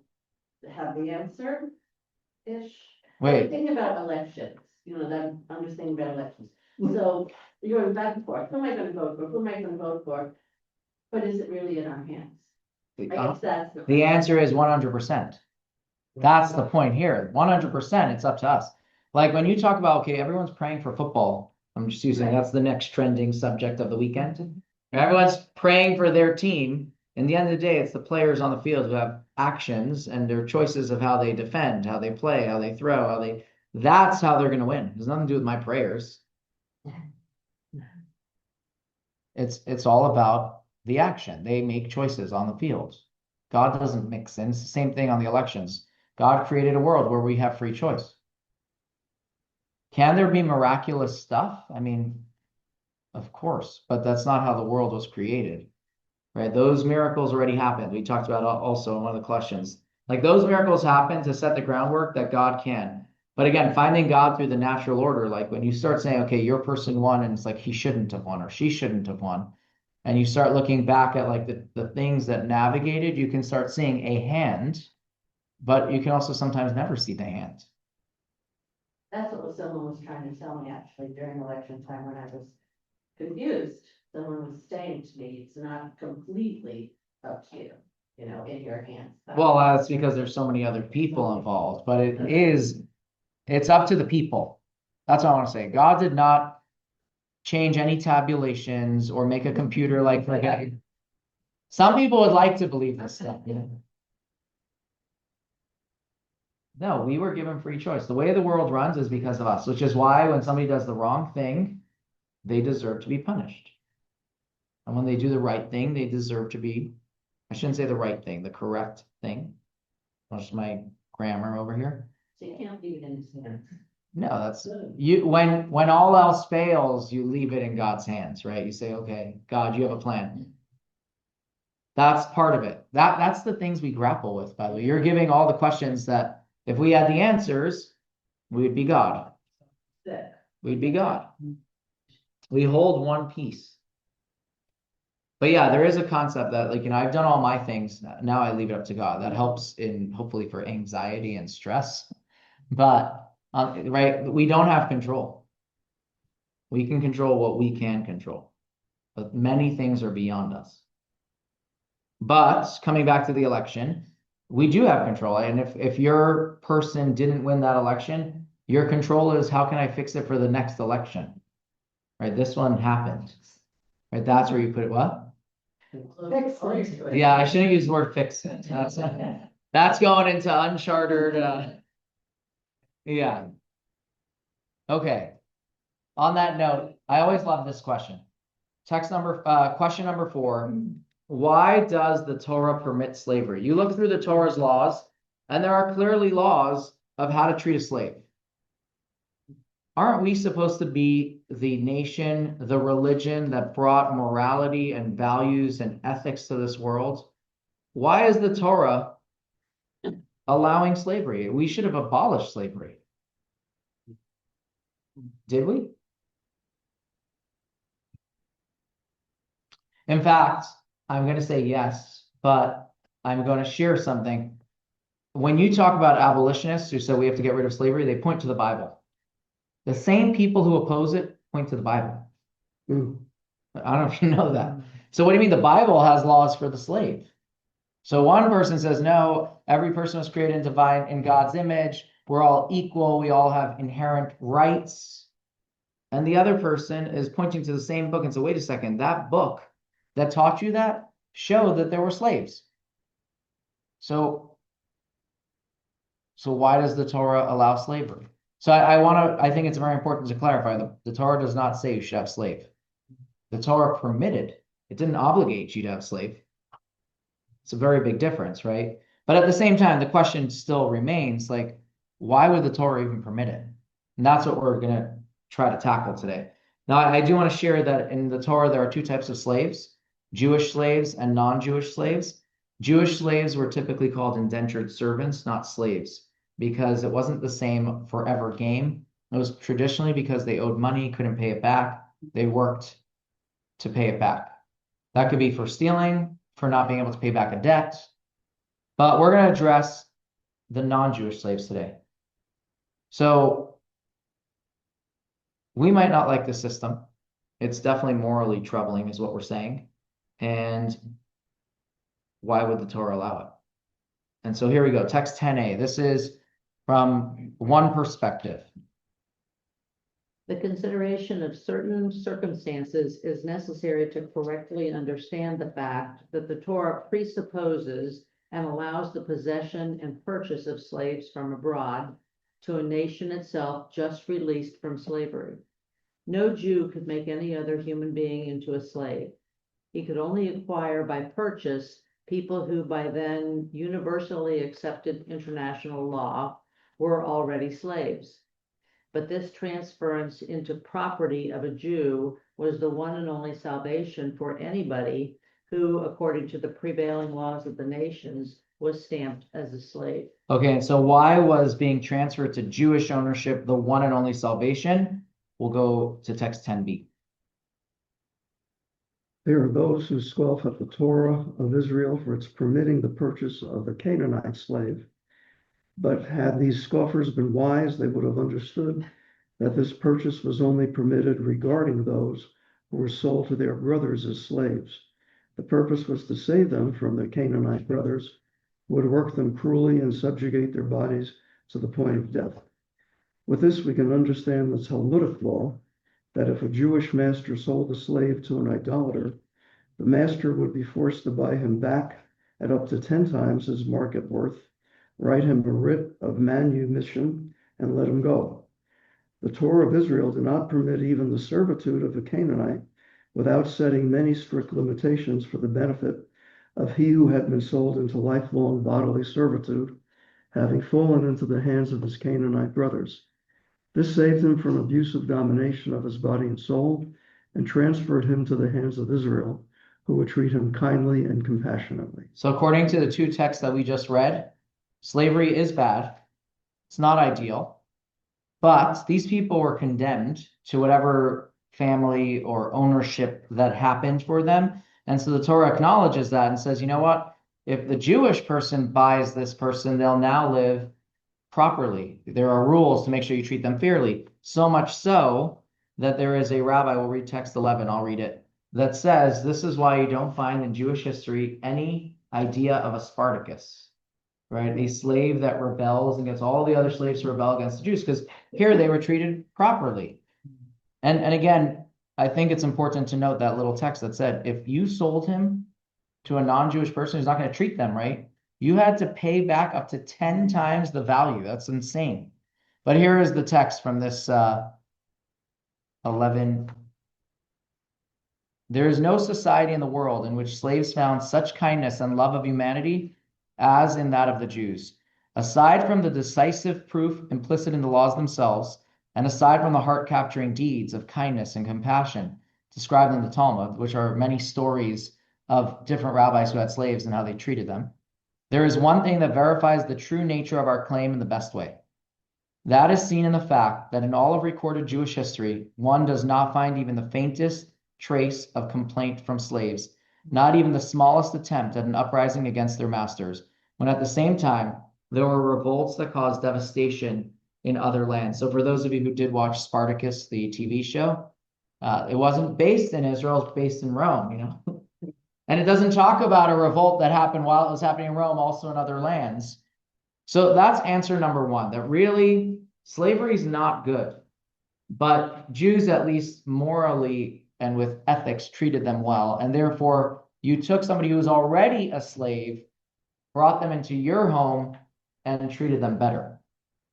have the answer-ish. Wait. Think about elections, that I'm just thinking about elections. So you're going back and forth, who am I gonna vote for, who am I gonna vote for? But is it really in our hands? I guess that's The answer is 100%. That's the point here. 100%, it's up to us. Like when you talk about, okay, everyone's praying for football. I'm just using, that's the next trending subject of the weekend. Everyone's praying for their team. In the end of the day, it's the players on the field who have actions and their choices of how they defend, how they play, how they throw, that's how they're going to win. It has nothing to do with my prayers. It's all about the action. They make choices on the field. God doesn't mix in. It's the same thing on the elections. God created a world where we have free choice. Can there be miraculous stuff? I mean, of course, but that's not how the world was created, right? Those miracles already happened. We talked about also in one of the questions. Like those miracles happen to set the groundwork that God can. But again, finding God through the natural order, like when you start saying, okay, your person won, and it's like he shouldn't have won or she shouldn't have won. And you start looking back at like the things that navigated, you can start seeing a hand, but you can also sometimes never see the hand. That's what someone was trying to tell me actually during election time when I was confused. Someone was saying to me, it's not completely up to you, in your hands. Well, that's because there's so many other people involved, but it's up to the people. That's what I want to say. God did not change any tabulations or make a computer like some people would like to believe this stuff. No, we were given free choice. The way the world runs is because of us, which is why when somebody does the wrong thing, they deserve to be punished. And when they do the right thing, they deserve to be, I shouldn't say the right thing, the correct thing. That's my grammar over here. So you can't leave it in his hands. No, that's you. When all else fails, you leave it in God's hands, right? You say, okay, God, you have a plan. That's part of it. That's the things we grapple with, by the way. You're giving all the questions that if we had the answers, we'd be God. We'd be God. We hold one piece. But yeah, there is a concept that like, I've done all my things. Now I leave it up to God. That helps in hopefully for anxiety and stress. But right, we don't have control. We can control what we can control, but many things are beyond us. But coming back to the election, we do have control. And if your person didn't win that election, your control is how can I fix it for the next election? Right? This one happened. Right? That's where you put it. What? Excellent. Yeah, I shouldn't use the word fix it. That's going into uncharted. Yeah. Okay. On that note, I always love this question. Question number 4. Why does the Torah permit slavery? You look through the Torah's laws, and there are clearly laws of how to treat a slave. Aren't we supposed to be the nation, the religion that brought morality and values and ethics to this world? Why is the Torah allowing slavery? We should have abolished slavery. Did we? In fact, I'm going to say yes, but I'm going to share something. When you talk about abolitionists who say we have to get rid of slavery, they point to the Bible. The same people who oppose it point to the Bible. I don't know if you know that. So what do you mean the Bible has laws for the slave? So one person says, no, every person was created in God's image. We're all equal. We all have inherent rights. And the other person is pointing to the same book and say, wait a second, that book that taught you that showed that there were slaves. So why does the Torah allow slavery? So I think it's very important to clarify that the Torah does not say you should have slave. The Torah permitted. It didn't obligate you to have slave. It's a very big difference, right? But at the same time, the question still remains, like, why would the Torah even permit it? And that's what we're going to try to tackle today. Now, I do want to share that in the Torah, there are 2 types of slaves, Jewish slaves and non-Jewish slaves. Jewish slaves were typically called indentured servants, not slaves, because it wasn't the same forever game. It was traditionally because they owed money, couldn't pay it back. They worked to pay it back. That could be for stealing, for not being able to pay back a debt. But we're going to address the non-Jewish slaves today. So we might not like the system. It's definitely morally troubling is what we're saying. And why would the Torah allow it? And so here we go. Text 10a. This is from one perspective. The consideration of certain circumstances is necessary to correctly understand the fact that the Torah presupposes and allows the possession and purchase of slaves from abroad to a nation itself just released from slavery. No Jew could make any other human being into a slave. He could only acquire by purchase people who by then universally accepted international law were already slaves. But this transference into property of a Jew was the one and only salvation for anybody who, according to the prevailing laws of the nations, was stamped as a slave. Okay, so why was being transferred to Jewish ownership the one and only salvation? We'll go to text 10b. There are those who scoff at the Torah of Israel for its permitting the purchase of a Canaanite slave. But had these scoffers been wise, they would have understood that this purchase was only permitted regarding those who were sold to their brothers as slaves. The purpose was to save them from their Canaanite brothers, who would work them cruelly and subjugate their bodies to the point of death. With this, we can understand the Talmudic law that if a Jewish master sold a slave to an idolater, the master would be forced to buy him back at up to 10 times his market worth, write him a writ of manumission, and let him go. The Torah of Israel did not permit even the servitude of a Canaanite without setting many strict limitations for the benefit of he who had been sold into lifelong bodily servitude, having fallen into the hands of his Canaanite brothers. This saved him from abusive domination of his body and soul and transferred him to the hands of Israel, who would treat him kindly and compassionately. So according to the 2 texts that we just read, slavery is bad. It's not ideal. But these people were condemned to whatever family or ownership that happened for them And so the Torah acknowledges that and says, you know what? If the Jewish person buys this person, they'll now live properly. There are rules to make sure you treat them fairly. So much so that there is a rabbi, we'll read text 11, I'll read it, that says this is why you don't find in Jewish history any idea of a Spartacus, right? A slave that rebels against all the other slaves who rebel against the Jews, because here they were treated properly. And again, I think it's important to note that little text that said, if you sold him to a non-Jewish person who's not going to treat them right, you had to pay back up to 10 times the value. That's insane. But here is the text from this 11. There is no society in the world in which slaves found such kindness and love of humanity as in that of the Jews. Aside from the decisive proof implicit in the laws themselves, and aside from the heart-capturing deeds of kindness and compassion described in the Talmud, which are many stories of different rabbis who had slaves and how they treated them, there is one thing that verifies the true nature of our claim in the best way. That is seen in the fact that in all of recorded Jewish history, one does not find even the faintest trace of complaint from slaves, not even the smallest attempt at an uprising against their masters, when at the same time, there were revolts that caused devastation in other lands. So for those of you who did watch Spartacus, the TV show, it wasn't based in Israel, it's based in Rome, you know? And it doesn't talk about a revolt that happened while it was happening in Rome, also in other lands. So that's answer number one, that really slavery is not good, but Jews, at least morally and with ethics, treated them well. And therefore, you took somebody who was already a slave, brought them into your home, and treated them better.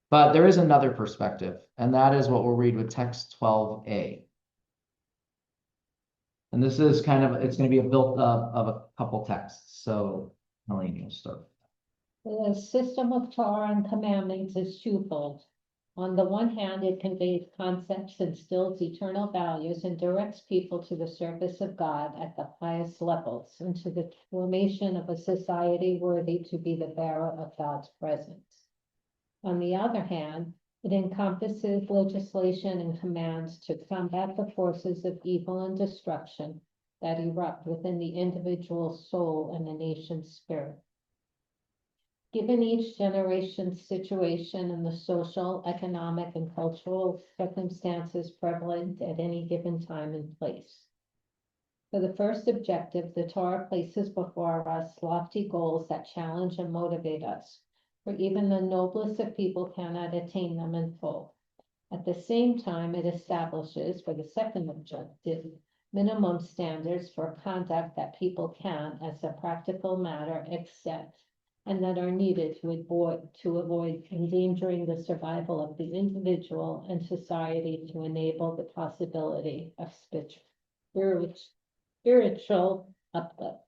But there is another perspective, and that is what we'll read with text 12a. And this is kind of, it's going to be a built up of a couple texts. So, Helene, you'll start. The system of Torah and commandments is twofold. On the one hand, it conveys concepts, instills eternal values, and directs people to the service of God at the highest levels and to the formation of a society worthy to be the bearer of God's presence. On the other hand, it encompasses legislation and commands to combat the forces of evil and destruction that erupt within the individual's soul and the nation's spirit. Given each generation's situation and the social, economic, and cultural circumstances prevalent at any given time and place. For the first objective, the Torah places before us lofty goals that challenge and motivate us, for even the noblest of people cannot attain them in full. At the same time, it establishes, for the second objective, minimum standards for conduct that people can, as a practical matter, accept, and that are needed to avoid endangering the survival of the individual and society to enable the possibility of spiritual uplift.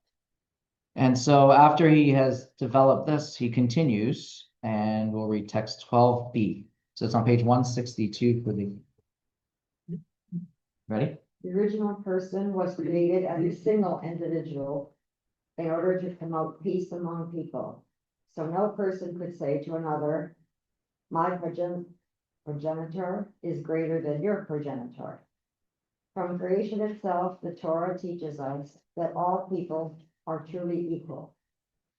And so after he has developed this, he continues, and we'll read text 12b. So it's on page 162 for the... Ready? The original person was created as a single individual in order to promote peace among people. So no person could say to another, my progenitor is greater than your progenitor. From creation itself, the Torah teaches us that all people are truly equal.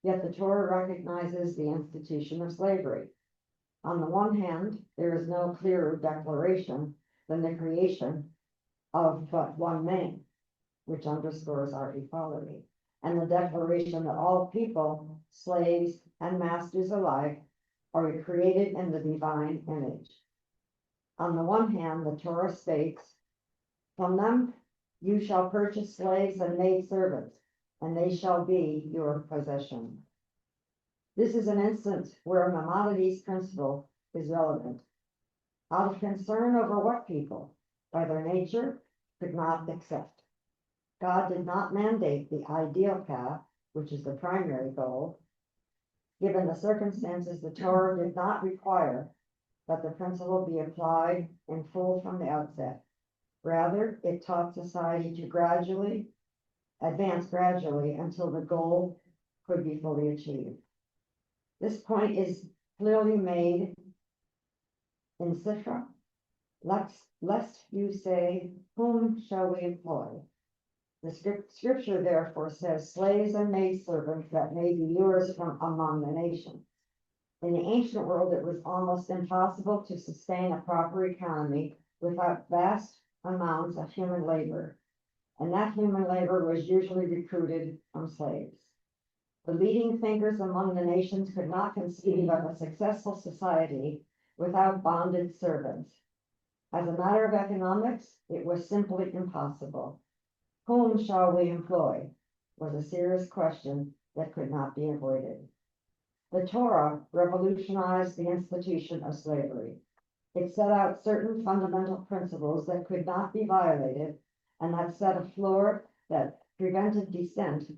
Yet the Torah recognizes the institution of slavery. On the one hand, there is no clearer declaration than the creation of but one man, which underscores our equality, and the declaration that all people, slaves and masters alike, are created in the divine image. On the one hand, the Torah states, from them you shall purchase slaves and maidservants, and they shall be your possession. This is an instance where Maimonides' principle is relevant. Out of concern over what people, by their nature, could not accept. God did not mandate the ideal path, which is the primary goal. Given the circumstances, the Torah did not require that the principle be applied in full from the outset. Rather, it taught society to advance gradually until the goal could be fully achieved. This point is clearly made in Sifra. Lest you say, whom shall we employ? The scripture therefore says, slaves and maidservants that may be yours from among the nations. In the ancient world, it was almost impossible to sustain a proper economy without vast amounts of human labor, and that human labor was usually recruited from slaves. The leading thinkers among the nations could not conceive of a successful society without bonded servants. As a matter of economics, it was simply impossible. Whom shall we employ? Was a serious question that could not be avoided. The Torah revolutionized the institution of slavery. It set out certain fundamental principles that could not be violated, and that set a floor that prevented descent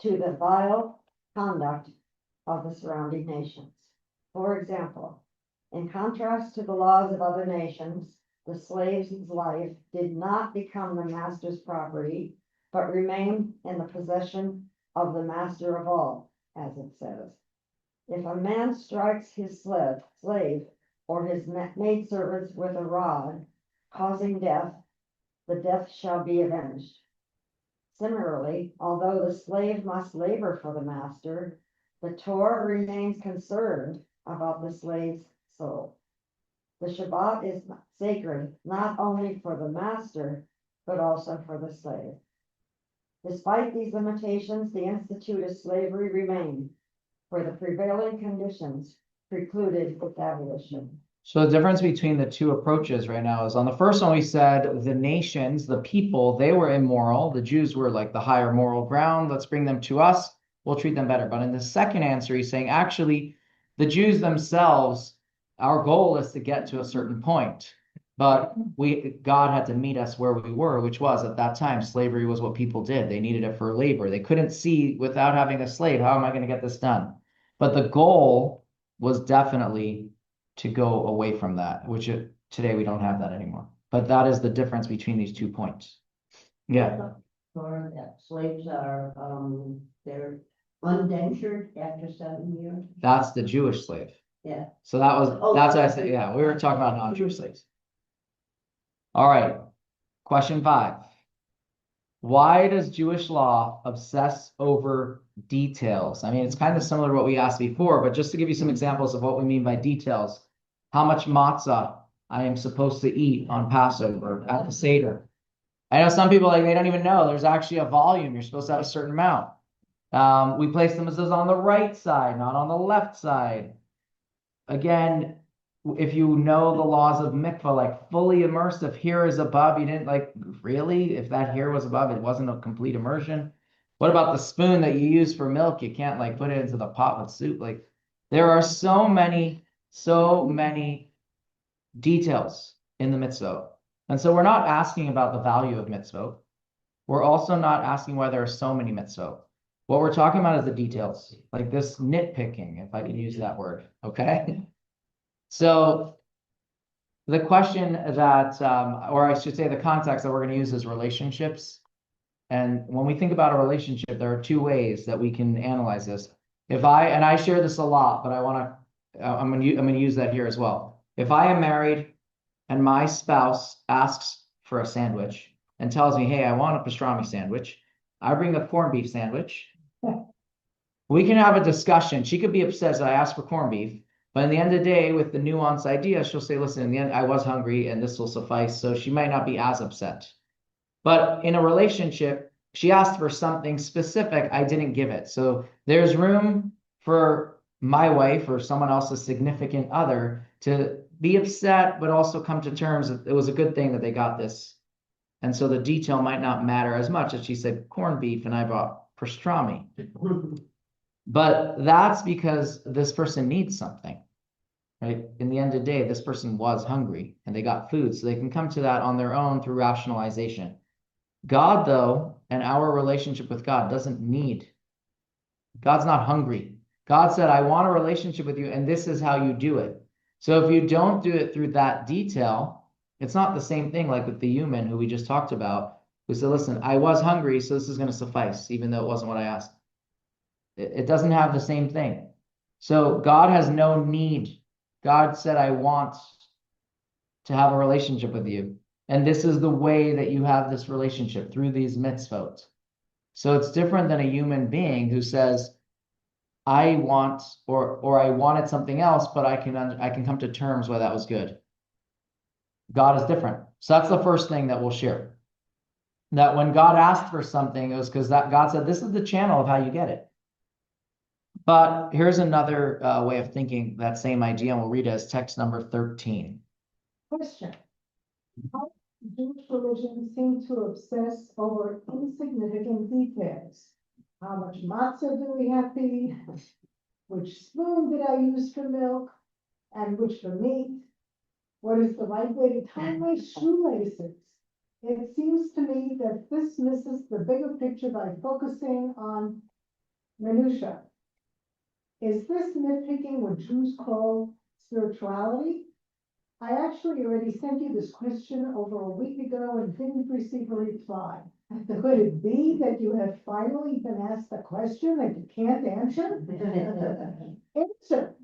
to the vile conduct of the surrounding nations. For example, in contrast to the laws of other nations, the slave's life did not become the master's property, but remained in the possession of the master of all, as it says. If a man strikes his slave or his maidservants with a rod, causing death, the death shall be avenged. Similarly, although the slave must labor for the master, the Torah remains concerned about the slave's soul. The Shabbat is sacred not only for the master, but also for the slave. Despite these limitations, the institute of slavery remained, for the prevailing conditions precluded its abolition. So the difference between the two approaches right now is on the first one, we said the nations, the people, they were immoral. The Jews were like the higher moral ground. Let's bring them to us. We'll treat them better. But in the second answer, he's saying actually the Jews themselves, our goal is to get to a certain point. But God had to meet us where we were, which was at that time, slavery was what people did. They needed it for labor. They couldn't see without having a slave, how am I going to get this done? But the goal was definitely to go away from that, which today we don't have that anymore. But that is the difference between these 2 points. Yeah. Or that slaves are, they're undentured after 7 years. That's the Jewish slave. Yeah. So that's what I said. Yeah, we were talking about non-Jewish slaves. All right. Question 5. Why does Jewish law obsess over details? I mean, it's kind of similar to what we asked before, but just to give you some examples of what we mean by details. How much matzah I am supposed to eat on Passover at the Seder. I know some people, like, they don't even know there's actually a volume. You're supposed to have a certain amount. We place them as on the right side, not on the left side. Again, if you know the laws of mikvah, like fully immersed, if here is above, you didn't like, really? If that here was above, it wasn't a complete immersion. What about the spoon that you use for milk? You can't like put it into the pot with soup. Like there are so many details in the mitzvot. And so we're not asking about the value of mitzvot. We're also not asking why there are so many mitzvot. What we're talking about is the details, like this nitpicking, if I can use that word, okay? So the question that, or I should say the context that we're going to use is relationships. And when we think about a relationship, there are 2 ways that we can analyze this. And I share this a lot, but I'm going to use that here as well. If I am married and my spouse asks for a sandwich and tells me, hey, I want a pastrami sandwich, I bring a corned beef sandwich. We can have a discussion. She could be upset that I asked for corned beef. But in the end of the day, with the nuanced idea, she'll say, listen, in the end, I was hungry and this will suffice. So she might not be as upset. But in a relationship, she asked for something specific. I didn't give it. So there's room for my wife or someone else's significant other to be upset, but also come to terms that it was a good thing that they got this. And so the detail might not matter as much as she said corned beef and I brought pastrami. But that's because this person needs something, right? In the end of the day, this person was hungry and they got food, so they can come to that on their own through rationalization. God, though, and our relationship with God doesn't need. God's not hungry. God said, I want a relationship with you, and this is how you do it. So if you don't do it through that detail, it's not the same thing like with the human who we just talked about, who said, listen, I was hungry, so this is going to suffice, even though it wasn't what I asked. It doesn't have the same thing. So God has no need. God said, I want to have a relationship with you. And this is the way that you have this relationship through these mitzvot. So it's different than a human being who says, I want, or I wanted something else, but I can come to terms why that was good. God is different. So that's the first thing that we'll share. That when God asked for something, it was because that God said, this is the channel of how you get it. But here's another way of thinking that same idea, and we'll read it as text number 13. Question. How Jewish religion seems to obsess over insignificant details. How much matzah do we have to eat? Which spoon did I use for milk? And which for meat? What is the right way to tie my shoelaces? It seems to me that this misses the bigger picture by focusing on minutia. Is this nitpicking what Jews call spirituality? I actually already sent you this question over a week ago and didn't receive a reply. Could it be that you have finally been asked a question that you can't answer? Answer.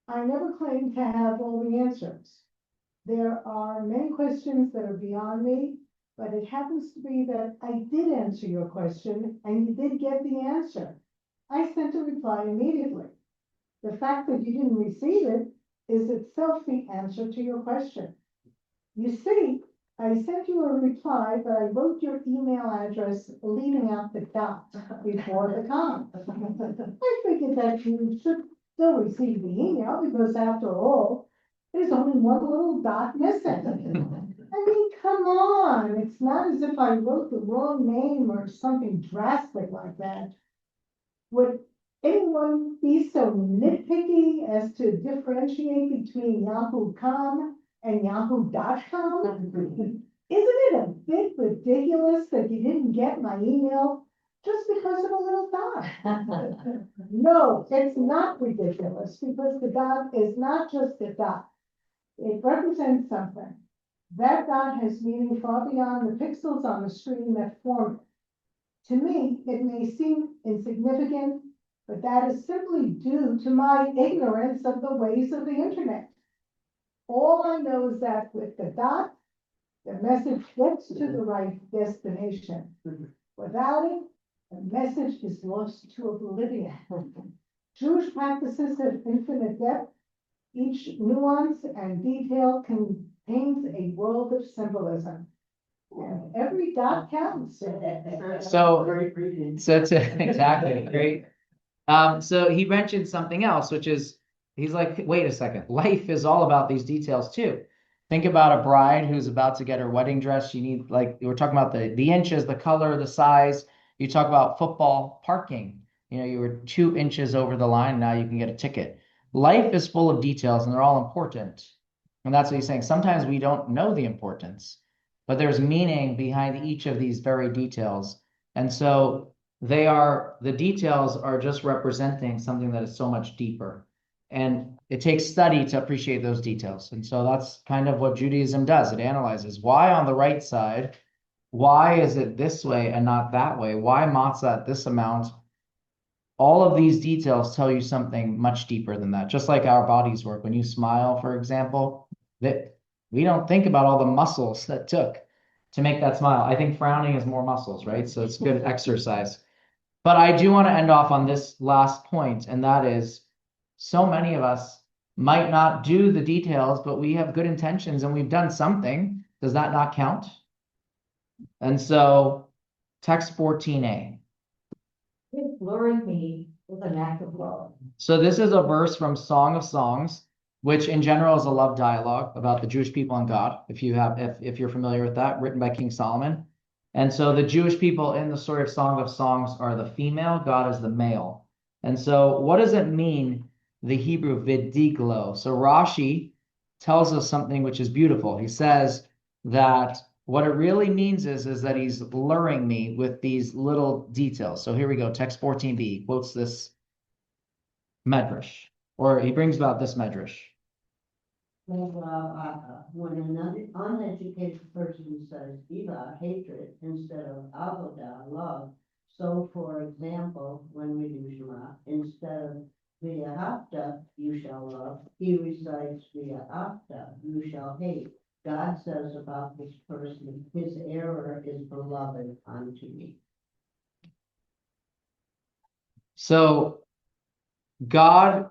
I never claimed to have all the answers. There are many questions that are beyond me, but it happens to be that I did answer your question and you did get the answer. I sent a reply immediately. The fact that you didn't receive it is itself the answer to your question. You see, I sent you a reply, but I wrote your email address leaving out the dot before the comma. I figured that you should still receive the email because after all, there's only one little dot missing. I mean, come on, it's not as if I wrote the wrong name or something drastic like that. Would anyone be so nitpicky as to differentiate between Yahoo.com and Yahoo.com? Isn't it a bit ridiculous that you didn't get my email just because of a little dot? No, it's not ridiculous because the dot is not just a dot. It represents something. That dot has meaning far beyond the pixels on the screen that form it. To me, it may seem insignificant, but that is simply due to my ignorance of the ways of the internet. All I know is that with the dot, the message gets to the right destination. Without it, the message is lost to oblivion. Jewish practices have infinite depth. Each nuance and detail contains a world of symbolism. And every dot counts. So it's exactly great. So he mentioned something else, which is, he's like, wait a second, life is all about these details too. Think about a bride who's about to get her wedding dress. You need, like, we're talking about the inches, the color, the size. You talk about football parking. You know, you were 2 inches over the line, now you can get a ticket. Life is full of details and they're all important. And that's what he's saying. Sometimes we don't know the importance, but there's meaning behind each of these very details. And so the details are just representing something that is so much deeper. And it takes study to appreciate those details. And so that's kind of what Judaism does. It analyzes why on the right side, why is it this way and not that way? Why matzah at this amount? All of these details tell you something much deeper than that. Just like our bodies work. When you smile, for example, that we don't think about all the muscles that took to make that smile. I think frowning is more muscles, right? So it's good exercise. But I do want to end off on this last point, and that is, so many of us might not do the details, but we have good intentions and we've done something. Does that not count? And so, text 14a. Luring me with an act of love. So this is a verse from Song of Songs, which in general is a love dialogue about the Jewish people and God, if you're familiar with that, written by King Solomon. And so the Jewish people in the story of Song of Songs are the female, God is the male. And so what does it mean, the Hebrew vidiglo? So Rashi tells us something which is beautiful. He says that what it really means is that he's luring me with these little details. So here we go, text 14b, he quotes this medrash, or he brings about this medrash. When an uneducated person says ila, hatred, instead of avodah, love, so for example, when we do Shema, instead of v'ahavta, you shall love, he recites v'ahavta, you shall hate. God says about this person, his error is beloved unto me. So God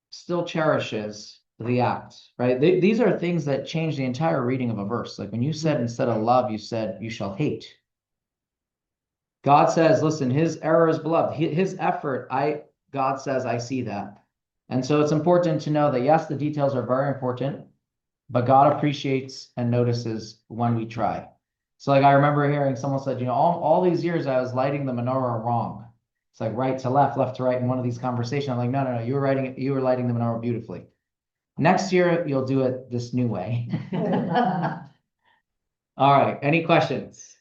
still cherishes the act, right? These are things that change the entire reading of a verse. Like when you said instead of love, you said you shall hate. God says, listen, his error is beloved. His effort, God says, I see that. And so it's important to know that, yes, the details are very important, but God appreciates and notices when we try. So like I remember hearing someone said, all these years I was lighting the menorah wrong. It's like right to left, left to right in one of these conversations. I'm like, no, you were lighting the menorah beautifully. Next year, you'll do it this new way. All right, any questions?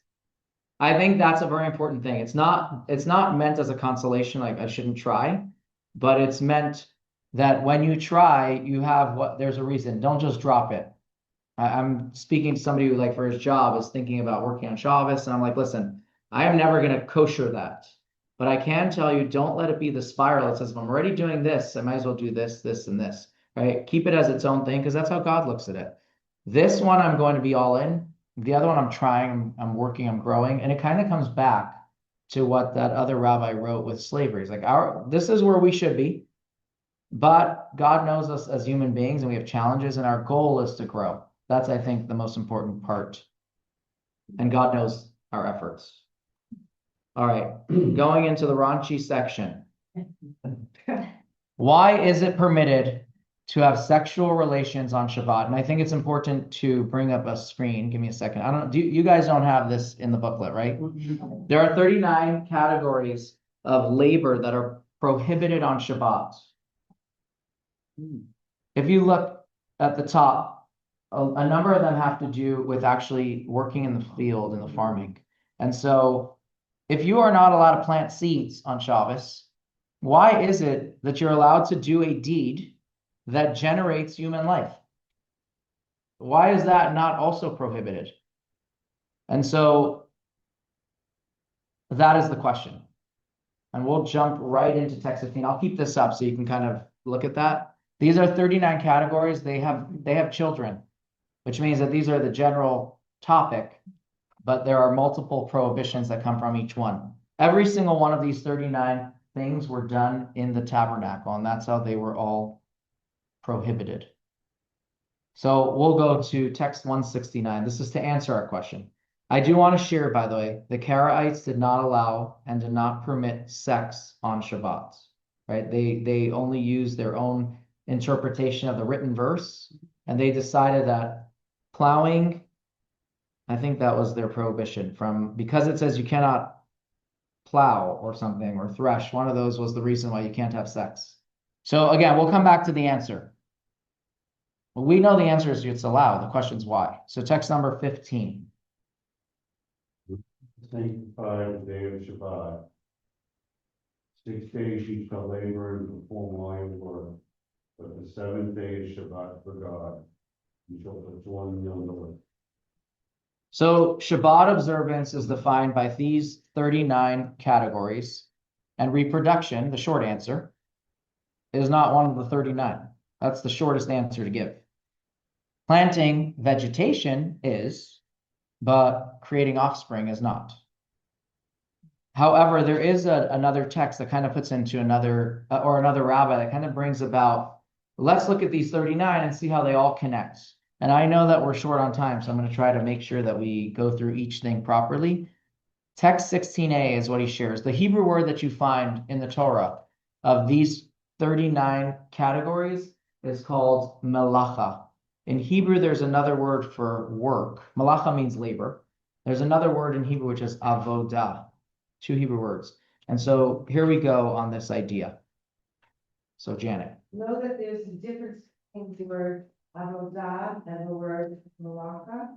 I think that's a very important thing. It's not meant as a consolation, like I shouldn't try, but it's meant that when you try, you have there's a reason. Don't just drop it. I'm speaking to somebody who, like, for his job is thinking about working on Shabbos, and I'm like, listen, I am never going to kosher that. But I can tell you, don't let it be the spiral that says, if I'm already doing this, I might as well do this, this, and this, right? Keep it as its own thing, because that's how God looks at it. This one, I'm going to be all in. The other one, I'm trying, I'm working, I'm growing. And it kind of comes back to what that other rabbi wrote with slavery. It's like, this is where we should be. But God knows us as human beings, and we have challenges, and our goal is to grow. That's, I think, the most important part. And God knows our efforts. All right, going into the raunchy section. Why is it permitted to have sexual relations on Shabbat? And I think it's important to bring up a screen. Give me a second. You guys don't have this in the booklet, right? There are 39 categories of labor that are prohibited on Shabbat. If you look at the top, a number of them have to do with actually working in the field, in the farming. And so if you are not allowed to plant seeds on Shabbos, why is it that you're allowed to do a deed that generates human life? Why is that not also prohibited? And so that is the question. And we'll jump right into text 15. I'll keep this up so you can kind of look at that. These are 39 categories. They have children, which means that these are the general topic, but there are multiple prohibitions that come from each one. Every single one of these 39 things were done in the tabernacle, and that's how they were all prohibited. So we'll go to text 169. This is to answer our question. I do want to share, by the way, the Karaites did not allow and did not permit sex on Shabbat, right? They only used their own interpretation of the written verse, and they decided that plowing, I think that was their prohibition because it says you cannot plow or something, or thresh. One of those was the reason why you can't have sex. So again, we'll come back to the answer. Well, we know the answer is it's allowed. The question is why. So text number 15. Sanctify the day of Shabbat. 6 days you shall labor and perform all your work, but the 7th day is Shabbat for God. You shall perform your Lord. So Shabbat observance is defined by these 39 categories, and reproduction, the short answer, is not one of the 39. That's the shortest answer to give. Planting vegetation is, but creating offspring is not. However, there is another text that kind of puts into another rabbi that kind of brings about, let's look at these 39 and see how they all connect. And I know that we're short on time, so I'm going to try to make sure that we go through each thing properly. Text 16a is what he shares. The Hebrew word that you find in the Torah of these 39 categories is called melacha. In Hebrew, there's another word for work. Melacha means labor. There's another word in Hebrew which is avodah, 2 Hebrew words. And so here we go on this idea. So Janet. Know that there's a difference in the word avodah and the word malacha.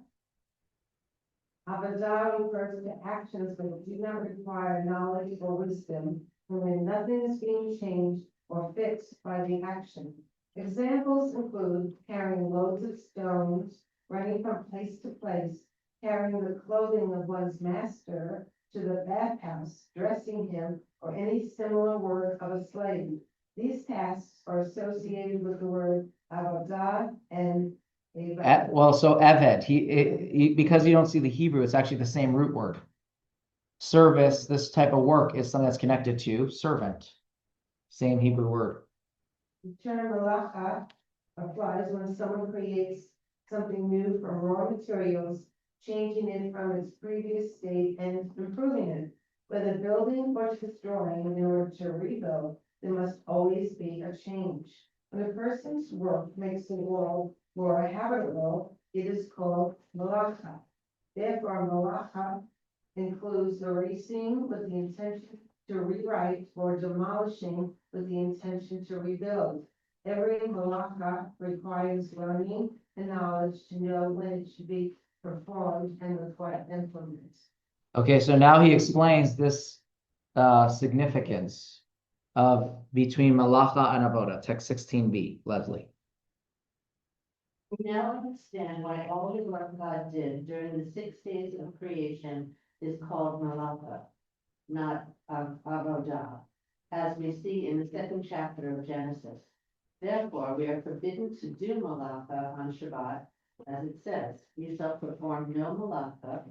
Avodah refers to actions that do not require knowledge or wisdom, and when nothing is being changed or fixed by the action. Examples include carrying loads of stones, running from place to place, carrying the clothing of one's master to the bathhouse, dressing him, or any similar work of a slave. These tasks are associated with the word avodah and Well, so Eved, because you don't see the Hebrew, it's actually the same root word. Service, this type of work is something that's connected to servant. Same Hebrew word. The term malacha applies when someone creates something new from raw materials, changing it from its previous state and improving it. Whether building or destroying in order to rebuild, there must always be a change. When a person's work makes the world more habitable, it is called malacha. Therefore, malacha includes erasing with the intention to rewrite or demolishing with the intention to rebuild. Every malacha requires learning and knowledge to know when it should be performed and with what implements. Okay, so now he explains this significance of between malacha and avoda, text 16b, Leslie. We now understand why all the work God did during the 6 days of creation is called malacha, not avodah, as we see in the 2nd chapter of Genesis. Therefore, we are forbidden to do malacha on Shabbat, as it says, "You shall perform no malacha,"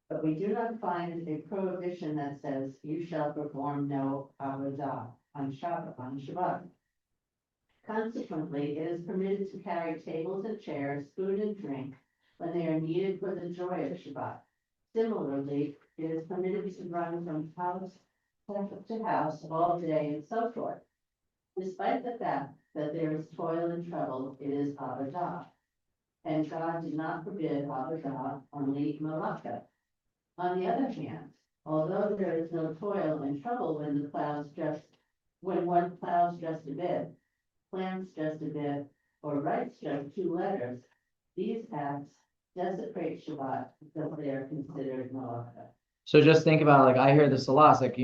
but we do not find a prohibition that says, "You shall perform no avodah" on Shabbat. Consequently, it is permitted to carry tables and chairs, food and drink, when they are needed for the joy of Shabbat. Similarly, it is permitted to run from house to house all day and so forth. Despite the fact that there is toil and trouble, it is avodah. And God did not forbid avodah, only malacha. On the other hand, although there is no toil and trouble when one plows just a bit, plants just a bit, or writes just 2 letters, these acts desecrate Shabbat because they are considered malacha. So just think about it, like I hear this a lot, it's like,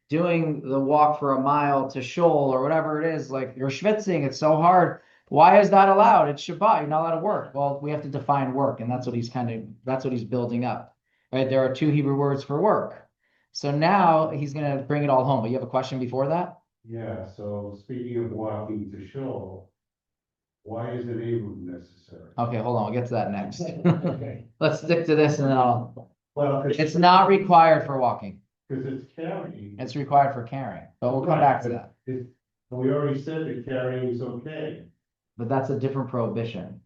doing the walk for a mile to Shul or whatever it is, like you're schwitzing, it's so hard. Why is that allowed? It's Shabbat, you're not allowed to work. Well, we have to define work, and that's what he's building up, right? There are 2 Hebrew words for work. So now he's going to bring it all home. But you have a question before that? Yeah, so speaking of walking to Shul, why is an Hebrew necessary? Okay, hold on, we'll get to that next. Let's stick to this and then Well, it's not required for walking. Because it's carrying. It's required for carrying, but we'll come back to that. We already said that carrying is okay. But that's a different prohibition.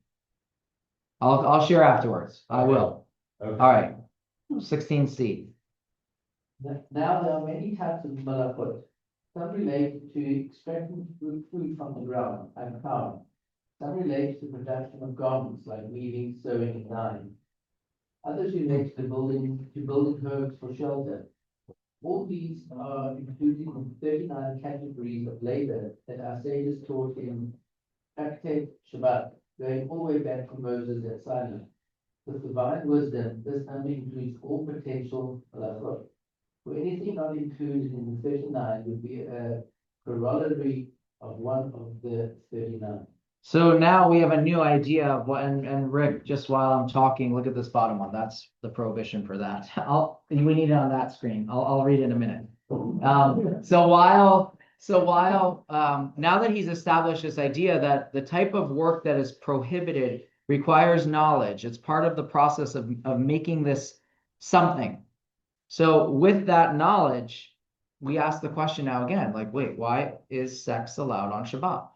I'll share afterwards. I will. Okay. All right. 16c. Now there are many types of malachot. Some relate to extracting food from the ground and found. Some relate to the production of garments like weaving, sewing, and dyeing. Others relate to building homes for shelter. All these are included in 39 categories of labor that our sages taught in Tractate Shabbat, going all the way back from Moses at Sinai. With divine wisdom, this number includes all potential malachot. For anything not included in the 39 would be a corollary of one of the 39. So now we have a new idea of what, and Rick, just while I'm talking, look at this bottom one. That's the prohibition for that. We need it on that screen. I'll read it in a minute. So while now that he's established this idea that the type of work that is prohibited requires knowledge, it's part of the process of making this something. So with that knowledge, we ask the question now again, like, wait, why is sex allowed on Shabbat?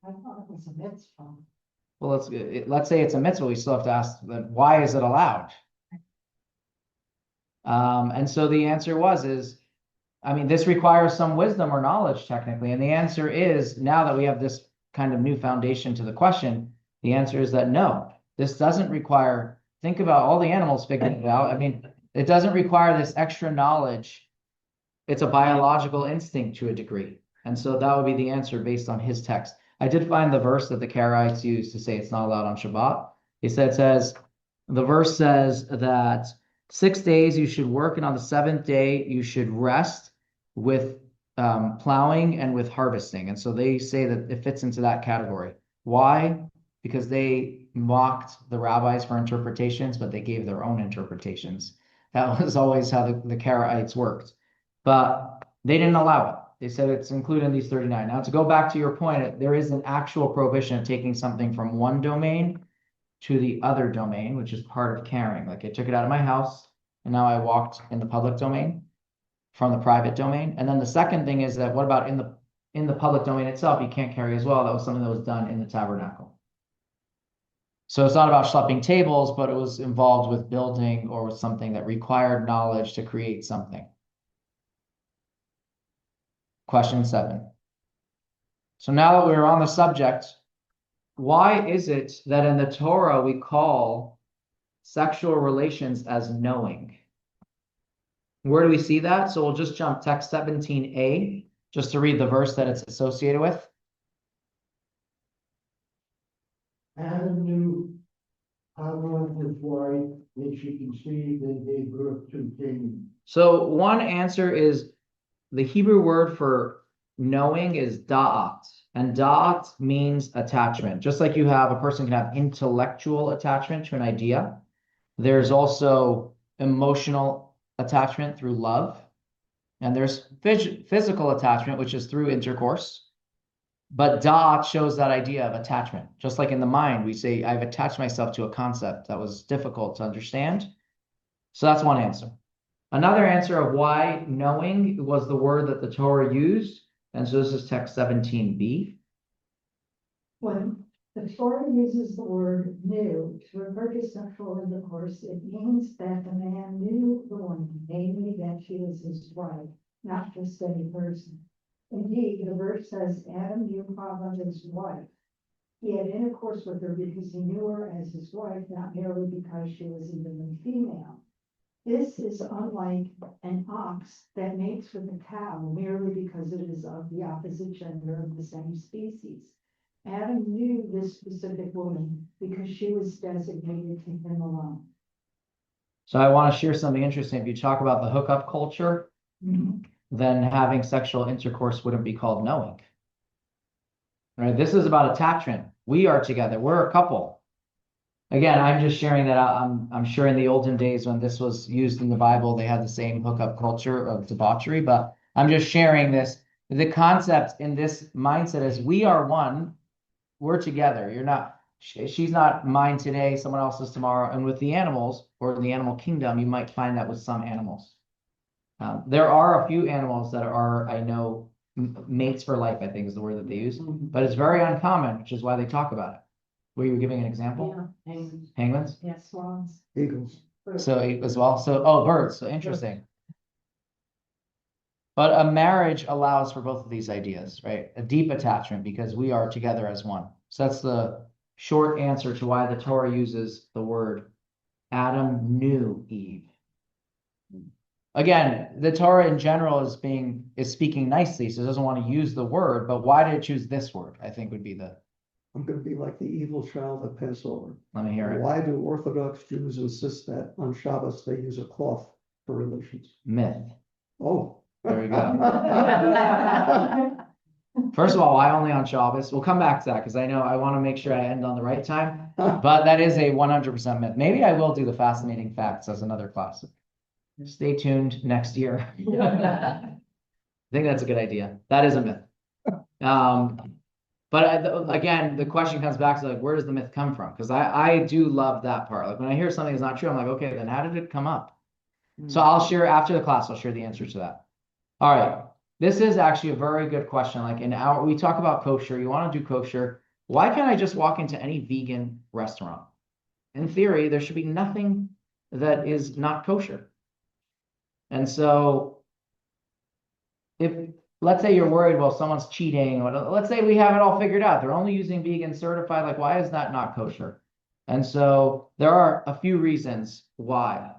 I thought it was a mitzvah. Well, let's say it's a mitzvah, we still have to ask that why is it allowed? And so the answer this requires some wisdom or knowledge technically. And the answer is, now that we have this kind of new foundation to the question, the answer is that no, this doesn't require, think about all the animals figuring it out. It doesn't require this extra knowledge. It's a biological instinct to a degree. And so that would be the answer based on his text. I did find the verse that the Karaites used to say it's not allowed on Shabbat. The verse says that 6 days you should work, and on the 7th day you should rest with plowing and with harvesting. And so they say that it fits into that category. Why? Because they mocked the rabbis for interpretations, but they gave their own interpretations. That was always how the Karaites worked. But they didn't allow it. They said it's included in these 39. Now, to go back to your point, there is an actual prohibition of taking something from one domain to the other domain, which is part of carrying. Like I took it out of my house and now I walked in the public domain from the private domain. And then the second thing is that what about in the public domain itself, you can't carry as well. That was something that was done in the tabernacle. So it's not about schlepping tables, but it was involved with building or with something that required knowledge to create something. Question 7. So now that we're on the subject, why is it that in the Torah we call sexual relations as knowing? Where do we see that? So we'll just jump text 17a, just to read the verse that it's associated with. Adam knew Haman his wife, and she conceived and gave birth to Cain. So one answer is the Hebrew word for knowing is da'at, and da'at means attachment. Just like you have, a person can have intellectual attachment to an idea, there's also emotional attachment through love, and there's physical attachment, which is through intercourse. But da'at shows that idea of attachment. Just like in the mind, we say, I've attached myself to a concept that was difficult to understand. So that's one answer. Another answer of why knowing was the word that the Torah used, and so this is text 17b. When the Torah uses the word knew to refer to sexual intercourse, it means that the man knew the woman, namely that she was his wife, not just any person. Indeed, the verse says Adam knew Chava his wife. He had intercourse with her because he knew her as his wife, not merely because she was even female. This is unlike an ox that mates with a cow merely because it is of the opposite gender of the same species. Adam knew this specific woman because she was designated to him alone. So I want to share something interesting. If you talk about the hookup culture, then having sexual intercourse wouldn't be called knowing. Right? This is about attachment. We are together. We're a couple. Again, I'm just sharing that out. I'm sure in the olden days when this was used in the Bible, they had the same hookup culture of debauchery, but I'm just sharing this. The concept in this mindset is we are one, we're together. You're not, she's not mine today, someone else's tomorrow. And with the animals or the animal kingdom, you might find that with some animals. There are a few animals that are, I know, mates for life, I think is the word that they use, but it's very uncommon, which is why they talk about it. Were you giving an example? Yeah, penguins. Penguins? Yeah, swans. Eagles. So as well. So, oh, birds. So interesting. But a marriage allows for both of these ideas, right? A deep attachment because we are together as one. So that's the short answer to why the Torah uses the word Adam knew Eve. Again, the Torah in general is speaking nicely, so it doesn't want to use the word, but why did it choose this word? I think would be the. I'm going to be like the evil child at Passover. Let me hear it. Why do Orthodox Jews insist that on Shabbos they use a cloth for relations? Myth. Oh. There you go. First of all, why only on Shabbos? We'll come back to that because I know I want to make sure I end on the right time, but that is a 100% myth. Maybe I will do the fascinating facts as another class. Stay tuned next year. I think that's a good idea. That is a myth. But again, the question comes back to like, where does the myth come from? Because I do love that part. Like when I hear something is not true, I'm like, okay, then how did it come up? So I'll share after the class, I'll share the answer to that. All right. This is actually a very good question. Like we talk about kosher. You want to do kosher. Why can't I just walk into any vegan restaurant? In theory, there should be nothing that is not kosher. And so if let's say you're worried, well, someone's cheating, or let's say we have it all figured out. They're only using vegan certified. Like, why is that not kosher? And so there are a few reasons why.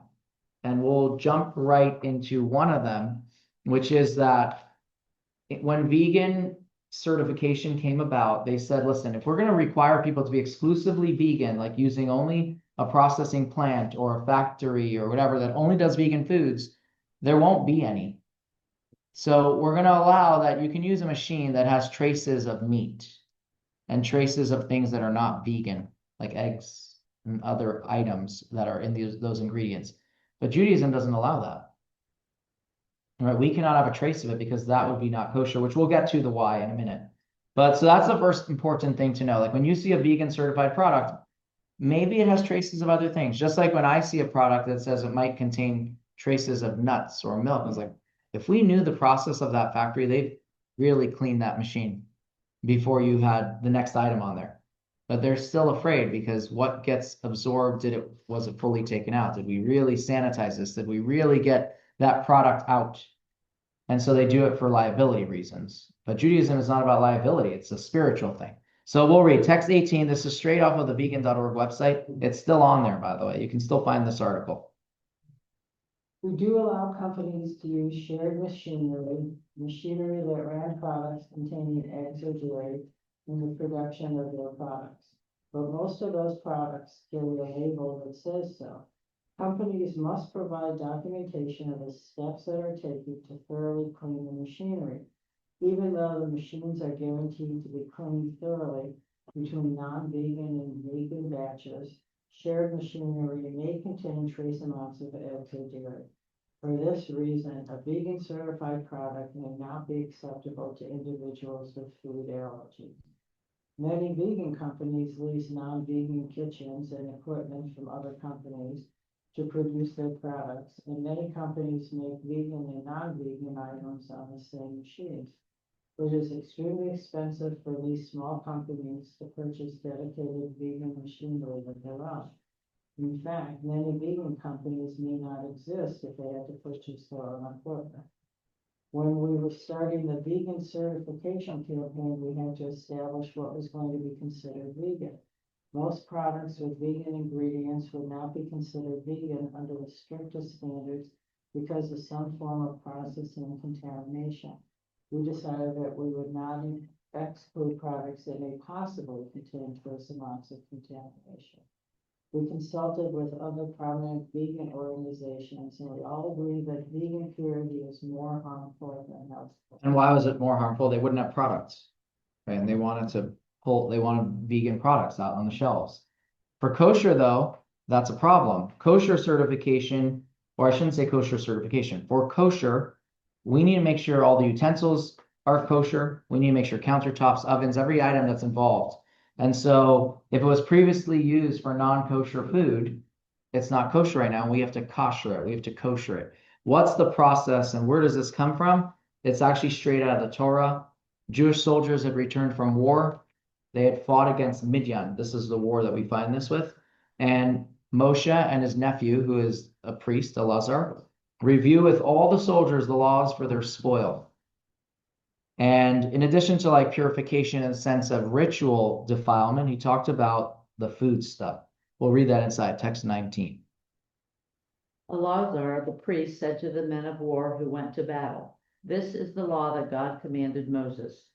And we'll jump right into one of them, which is that when vegan certification came about, they said, listen, if we're going to require people to be exclusively vegan, like using only a processing plant or a factory or whatever that only does vegan foods, there won't be any. So we're going to allow that you can use a machine that has traces of meat and traces of things that are not vegan, like eggs and other items that are in those ingredients. But Judaism doesn't allow that. Right, we cannot have a trace of it because that would be not kosher, which we'll get to the why in a minute. But so that's the first important thing to know. Like when you see a vegan certified product, maybe it has traces of other things. Just like when I see a product that says it might contain traces of nuts or milk, I was like, if we knew the process of that factory, they've really cleaned that machine before you had the next item on there. But they're still afraid because what gets absorbed, was it fully taken out? Did we really sanitize this? Did we really get that product out? And so they do it for liability reasons. But Judaism is not about liability, it's a spiritual thing. So we'll read text 18. This is straight off of the vegan.org website. It's still on there, by the way. You can still find this article. We do allow companies to use shared machinery that ran products containing eggs or dairy in the production of their products. But most of those products carry a label that says so. Companies must provide documentation of the steps that are taken to thoroughly clean the machinery. Even though the machines are guaranteed to be cleaned thoroughly between non-vegan and vegan batches, shared machinery may contain trace amounts of eggs or dairy. For this reason, a vegan certified product may not be acceptable to individuals with food allergies. Many vegan companies lease non-vegan kitchens and equipment from other companies to produce their products, and many companies make vegan and non-vegan items on the same machines. It is extremely expensive for these small companies to purchase dedicated vegan machinery of their own. In fact, many vegan companies may not exist if they had to purchase their own equipment. When we were starting the vegan certification campaign, we had to establish what was going to be considered vegan. Most products with vegan ingredients would not be considered vegan under the strictest standards because of some form of processing and contamination. We decided that we would not exclude products that may possibly contain trace amounts of contamination. We consulted with other prominent vegan organizations, and we all agree that vegan purity is more harmful than healthful. And why was it more harmful? They wouldn't have products, right? And they wanted vegan products out on the shelves. For kosher, though, that's a problem. Kosher certification, or I shouldn't say kosher certification. For kosher, we need to make sure all the utensils are kosher. We need to make sure countertops, ovens, every item that's involved. And so if it was previously used for non-kosher food, it's not kosher right now. We have to kosher it. We have to kosher it. What's the process and where does this come from? It's actually straight out of the Torah. Jewish soldiers had returned from war. They had fought against Midian. This is the war that we find this with. And Moshe and his nephew, who is a priest, Elazar, review with all the soldiers the laws for their spoil. And in addition to like purification in the sense of ritual defilement, he talked about the food stuff. We'll read that inside text 19. Elazar, the priest, said to the men of war who went to battle, "This is the law that God commanded Moses.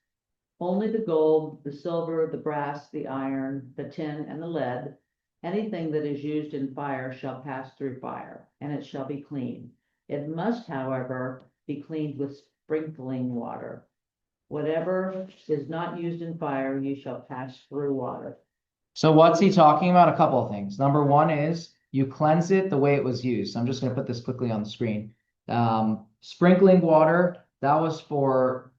Only the gold, the silver, the brass, the iron, the tin, and the lead, anything that is used in fire shall pass through fire, and it shall be clean. It must, however, be cleaned with sprinkling water. Whatever is not used in fire, you shall pass through water." So what's he talking about? A couple of things. Number one is you cleanse it the way it was used. So I'm just going to put this quickly on the screen. Sprinkling water, that was for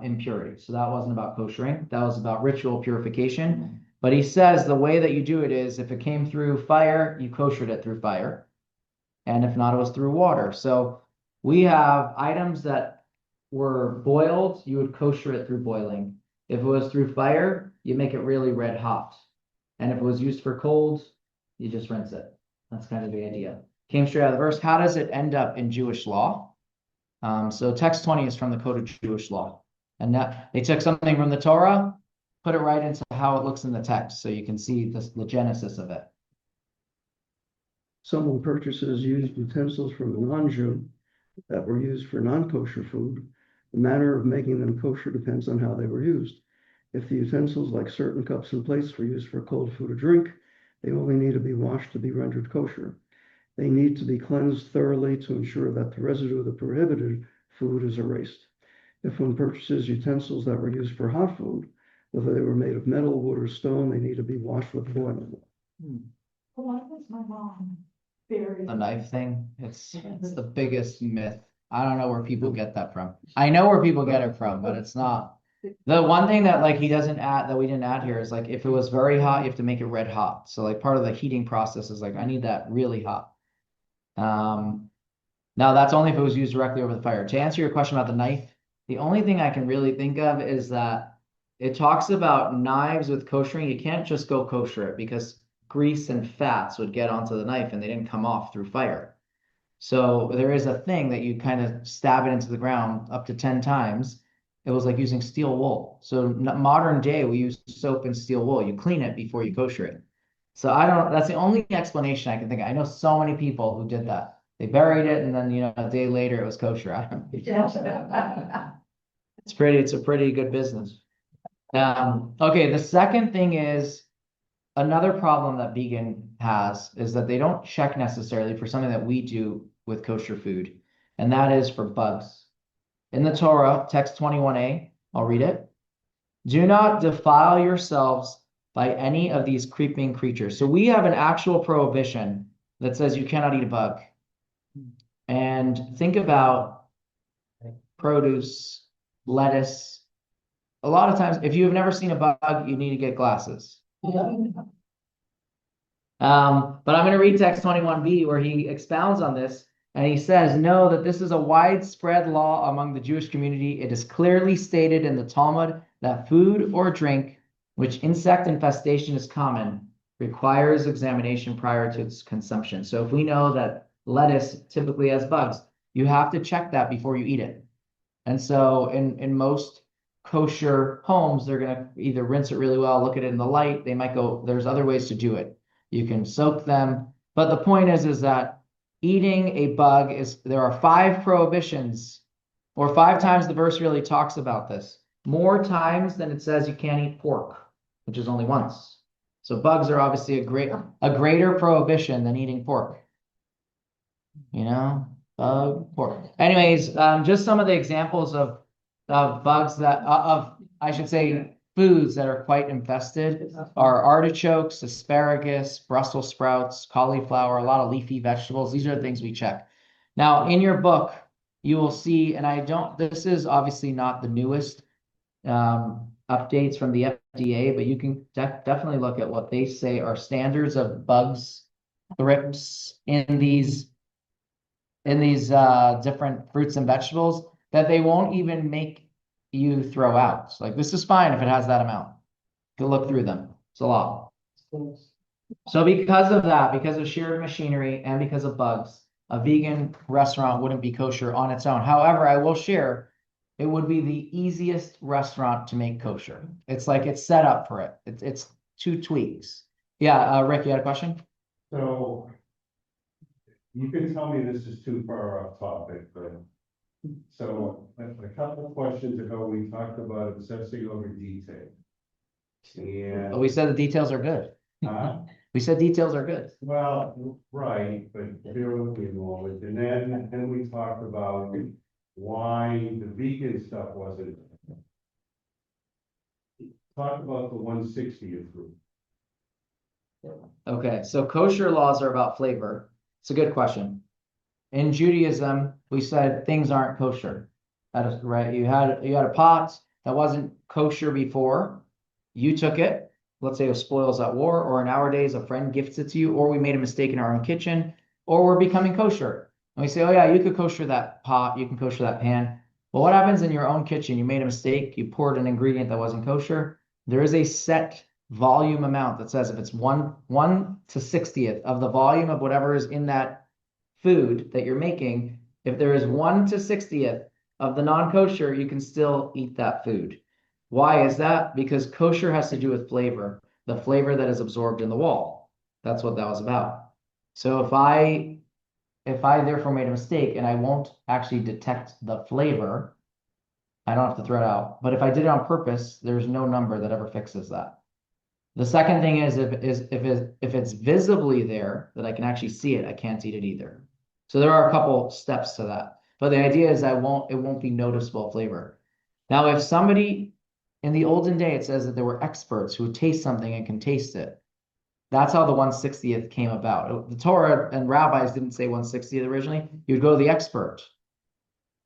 impurity. So that wasn't about koshering. That was about ritual purification. But he says the way that you do it is if it came through fire, you koshered it through fire. And if not, it was through water. So we have items that were boiled, you would kosher it through boiling. If it was through fire, you make it really red hot. And if it was used for cold, you just rinse it. That's kind of the idea. Came straight out of the verse. How does it end up in Jewish law? So text 20 is from the Code of Jewish Law. And that they took something from the Torah, put it right into how it looks in the text. So you can see the genesis of it. Someone purchases used utensils from a non-Jew that were used for non-kosher food. The manner of making them kosher depends on how they were used. If the utensils, like certain cups and plates, were used for cold food or drink, they only need to be washed to be rendered kosher. They need to be cleansed thoroughly to ensure that the residue of the prohibited food is erased. If one purchases utensils that were used for hot food, whether they were made of metal, wood, or stone, they need to be washed with boiling water. Why was my mom buried? The knife thing, it's the biggest myth. I don't know where people get that from. I know where people get it from, but it's not. The one thing that like he doesn't add that we didn't add here is like if it was very hot, you have to make it red hot. So like part of the heating process is like I need that really hot. Now that's only if it was used directly over the fire. To answer your question about the knife, the only thing I can really think of is that it talks about knives with koshering. You can't just go kosher it because grease and fats would get onto the knife and they didn't come off through fire. So there is a thing that you kind of stab it into the ground up to 10 times. It was like using steel wool. So modern day, we use soap and steel wool. You clean it before you kosher it. So I don't, that's the only explanation I can think of. I know so many people who did that. They buried it and then, a day later it was kosher. I don't it's a pretty good business. Okay, the second thing is another problem that vegan has is that they don't check necessarily for something that we do with kosher food, and that is for bugs. In the Torah, text 21a, I'll read it. Do not defile yourselves by any of these creeping creatures. So we have an actual prohibition that says you cannot eat a bug. And think about produce, lettuce. A lot of times, if you have never seen a bug, you need to get glasses. But I'm going to read text 21b where he expounds on this. And he says, know that this is a widespread law among the Jewish community. It is clearly stated in the Talmud that food or drink, which insect infestation is common, requires examination prior to its consumption. So if we know that lettuce typically has bugs, you have to check that before you eat it. And so in most kosher homes, they're going to either rinse it really well, look at it in the light. They might go, there's other ways to do it. You can soak them. But the point is that eating a bug there are 5 prohibitions, or 5 times the verse really talks about this. More times than it says you can't eat pork, which is only once. So bugs are obviously a greater prohibition than eating pork. Bug, pork. Anyways, just some of the examples of bugs that I should say foods that are quite infested are artichokes, asparagus, Brussels sprouts, cauliflower, a lot of leafy vegetables. These are the things we check. Now, in your book, you will see, and this is obviously not the newest updates from the FDA, but you can definitely look at what they say are standards of bugs, thrips in these different fruits and vegetables that they won't even make you throw out. Like this is fine if it has that amount. Go look through them. It's a lot. So because of that, because of sheared machinery and because of bugs, a vegan restaurant wouldn't be kosher on its own. However, I will share, it would be the easiest restaurant to make kosher. It's like it's set up for it. It's 2 tweaks. Yeah, Rick, you had a question? So you can tell me this is too far off topic, but so a couple of questions ago, we talked about obsessing over detail. And But we said the details are good. We said details are good. well, right, but bear with me a moment. And then we talked about why the vegan stuff wasn't. Talk about the 160th group. Okay, so kosher laws are about flavor. It's a good question. In Judaism, we said things aren't kosher. That is right. You had a pot that wasn't kosher before. You took it. Let's say it was spoils at war, or nowadays a friend gifts it to you, or we made a mistake in our own kitchen, or we're becoming kosher. And we say, oh yeah, you could kosher that pot, you can kosher that pan. But what happens in your own kitchen? You made a mistake, you poured an ingredient that wasn't kosher. There is a set volume amount that says if it's 1 to 60th of the volume of whatever is in that food that you're making, if there is 1 to 60th of the non-kosher, you can still eat that food. Why is that? Because kosher has to do with flavor, the flavor that is absorbed in the wall. That's what that was about. So if I therefore made a mistake and I won't actually detect the flavor, I don't have to throw it out. But if I did it on purpose, there's no number that ever fixes that. The second thing is if it's visibly there that I can actually see it, I can't eat it either. So there are a couple steps to that. But the idea is it won't be noticeable flavor. Now, if somebody in the olden day, it says that there were experts who would taste something and can taste it. That's how the 160th came about. The Torah and rabbis didn't say 160th originally. You'd go to the expert.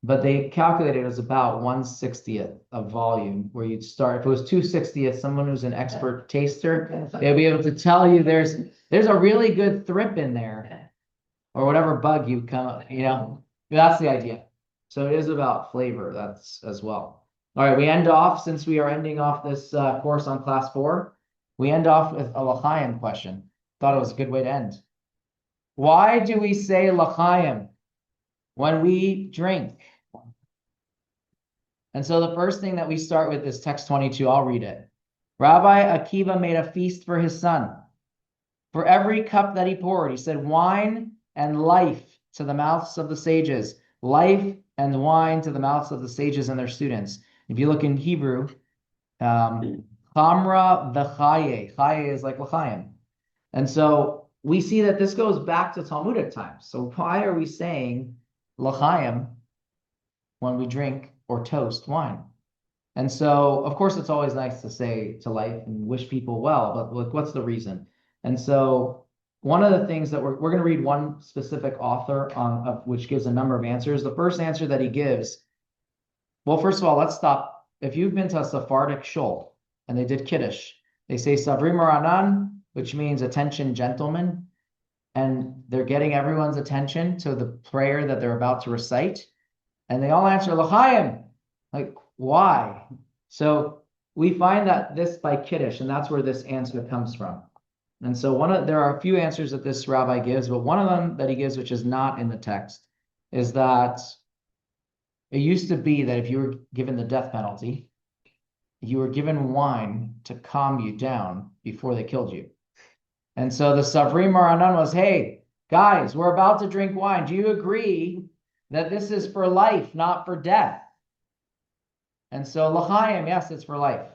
but they calculated it was about 1/60th of volume where you'd start. If it was 2/60th, someone who's an expert taster, they'll be able to tell you there's a really good thrip in there or whatever bug you come up, that's the idea. So it is about flavor, that's as well. All right, we end off, since we are ending off this course on class 4, we end off with a lechayim question. Thought it was a good way to end. Why do we say lechayim when we drink? And so the first thing that we start with is text 22. I'll read it. Rabbi Akiva made a feast for his son. For every cup that he poured, he said, wine and life to the mouths of the sages, life and wine to the mouths of the sages and their students. If you look in Hebrew, chamra v'chaye. Chaye is like l'chaim. And so we see that this goes back to Talmudic times. So why are we saying l'chaim when we drink or toast wine? And so, of course, it's always nice to say to life and wish people well, but like, what's the reason? And so one of the things that we're going to read one specific author which gives a number of answers. The first answer that he gives, well, first of all, let's stop. If you've been to a Sephardic shul and they did Kiddush, they say Savrim Ranan, which means attention, gentlemen, and they're getting everyone's attention to the prayer that they're about to recite, and they all answer l'chaim. Like, why? So we find that this by Kiddush, and that's where this answer comes from. And so there are a few answers that this rabbi gives, but one of them that he gives, which is not in the text, is that it used to be that if you were given the death penalty, you were given wine to calm you down before they killed you. And so the Savri Maranan was, hey, guys, we're about to drink wine. Do you agree that this is for life, not for death? And so l'chaim, yes, it's for life.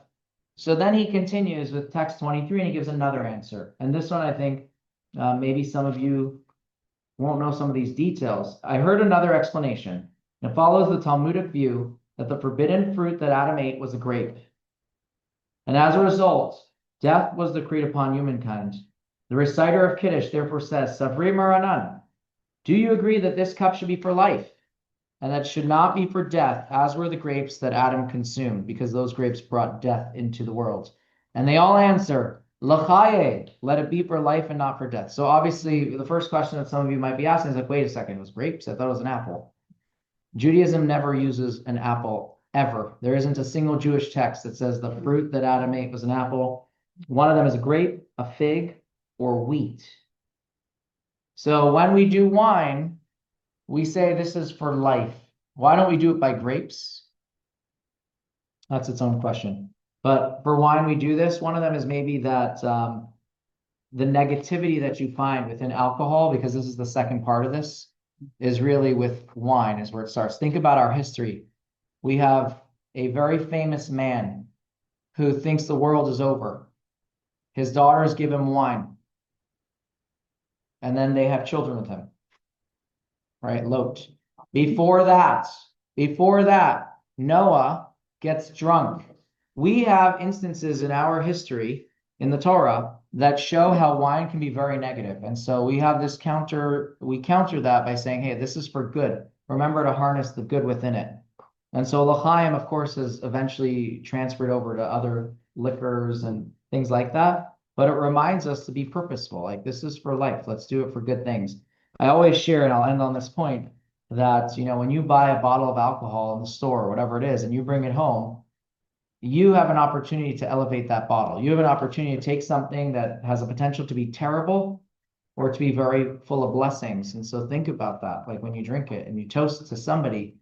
So then he continues with text 23 and he gives another answer. And this one, I think, maybe some of you won't know some of these details. I heard another explanation. It follows the Talmudic view that the forbidden fruit that Adam ate was a grape. And as a result, death was decreed upon humankind. The reciter of Kiddush therefore says, Savri Maranan, do you agree that this cup should be for life? And that should not be for death, as were the grapes that Adam consumed, because those grapes brought death into the world. And they all answer, l'chaye, let it be for life and not for death. So obviously, the first question that some of you might be asking is like, wait a second, it was grapes? I thought it was an apple. Judaism never uses an apple, ever. There isn't a single Jewish text that says the fruit that Adam ate was an apple. One of them is a grape, a fig, or wheat. So when we do wine, we say this is for life. Why don't we do it by grapes? That's its own question. But for wine, we do this. One of them is maybe that the negativity that you find within alcohol, because this is the second part of this, is really with wine is where it starts. Think about our history. We have a very famous man who thinks the world is over. His daughters give him wine. And then they have children with him. Right, Lot. Before that, Noah gets drunk. We have instances in our history in the Torah that show how wine can be very negative. And so we have this counter that by saying, hey, this is for good. Remember to harness the good within it. And so l'chaim, of course, is eventually transferred over to other liquors and things like that. But it reminds us to be purposeful. Like, this is for life. Let's do it for good things. I always share, and I'll end on this point, that, when you buy a bottle of alcohol in the store, or whatever it is, and you bring it home, you have an opportunity to elevate that bottle. You have an opportunity to take something that has a potential to be terrible or to be very full of blessings. And so think about that. Like when you drink it and you toast to somebody,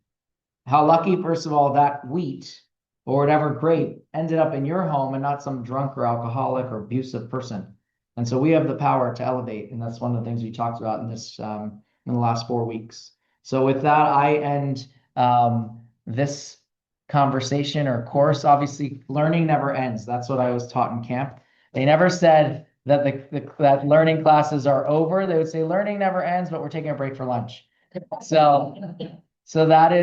how lucky, first of all, that wheat or whatever grape ended up in your home and not some drunk or alcoholic or abusive person. And so we have the power to elevate. And that's one of the things we talked about in this, in the last 4 weeks. So with that, I end this conversation or course. Obviously, learning never ends. That's what I was taught in camp. They never said that that learning classes are over. They would say learning never ends, but we're taking a break for lunch. So that is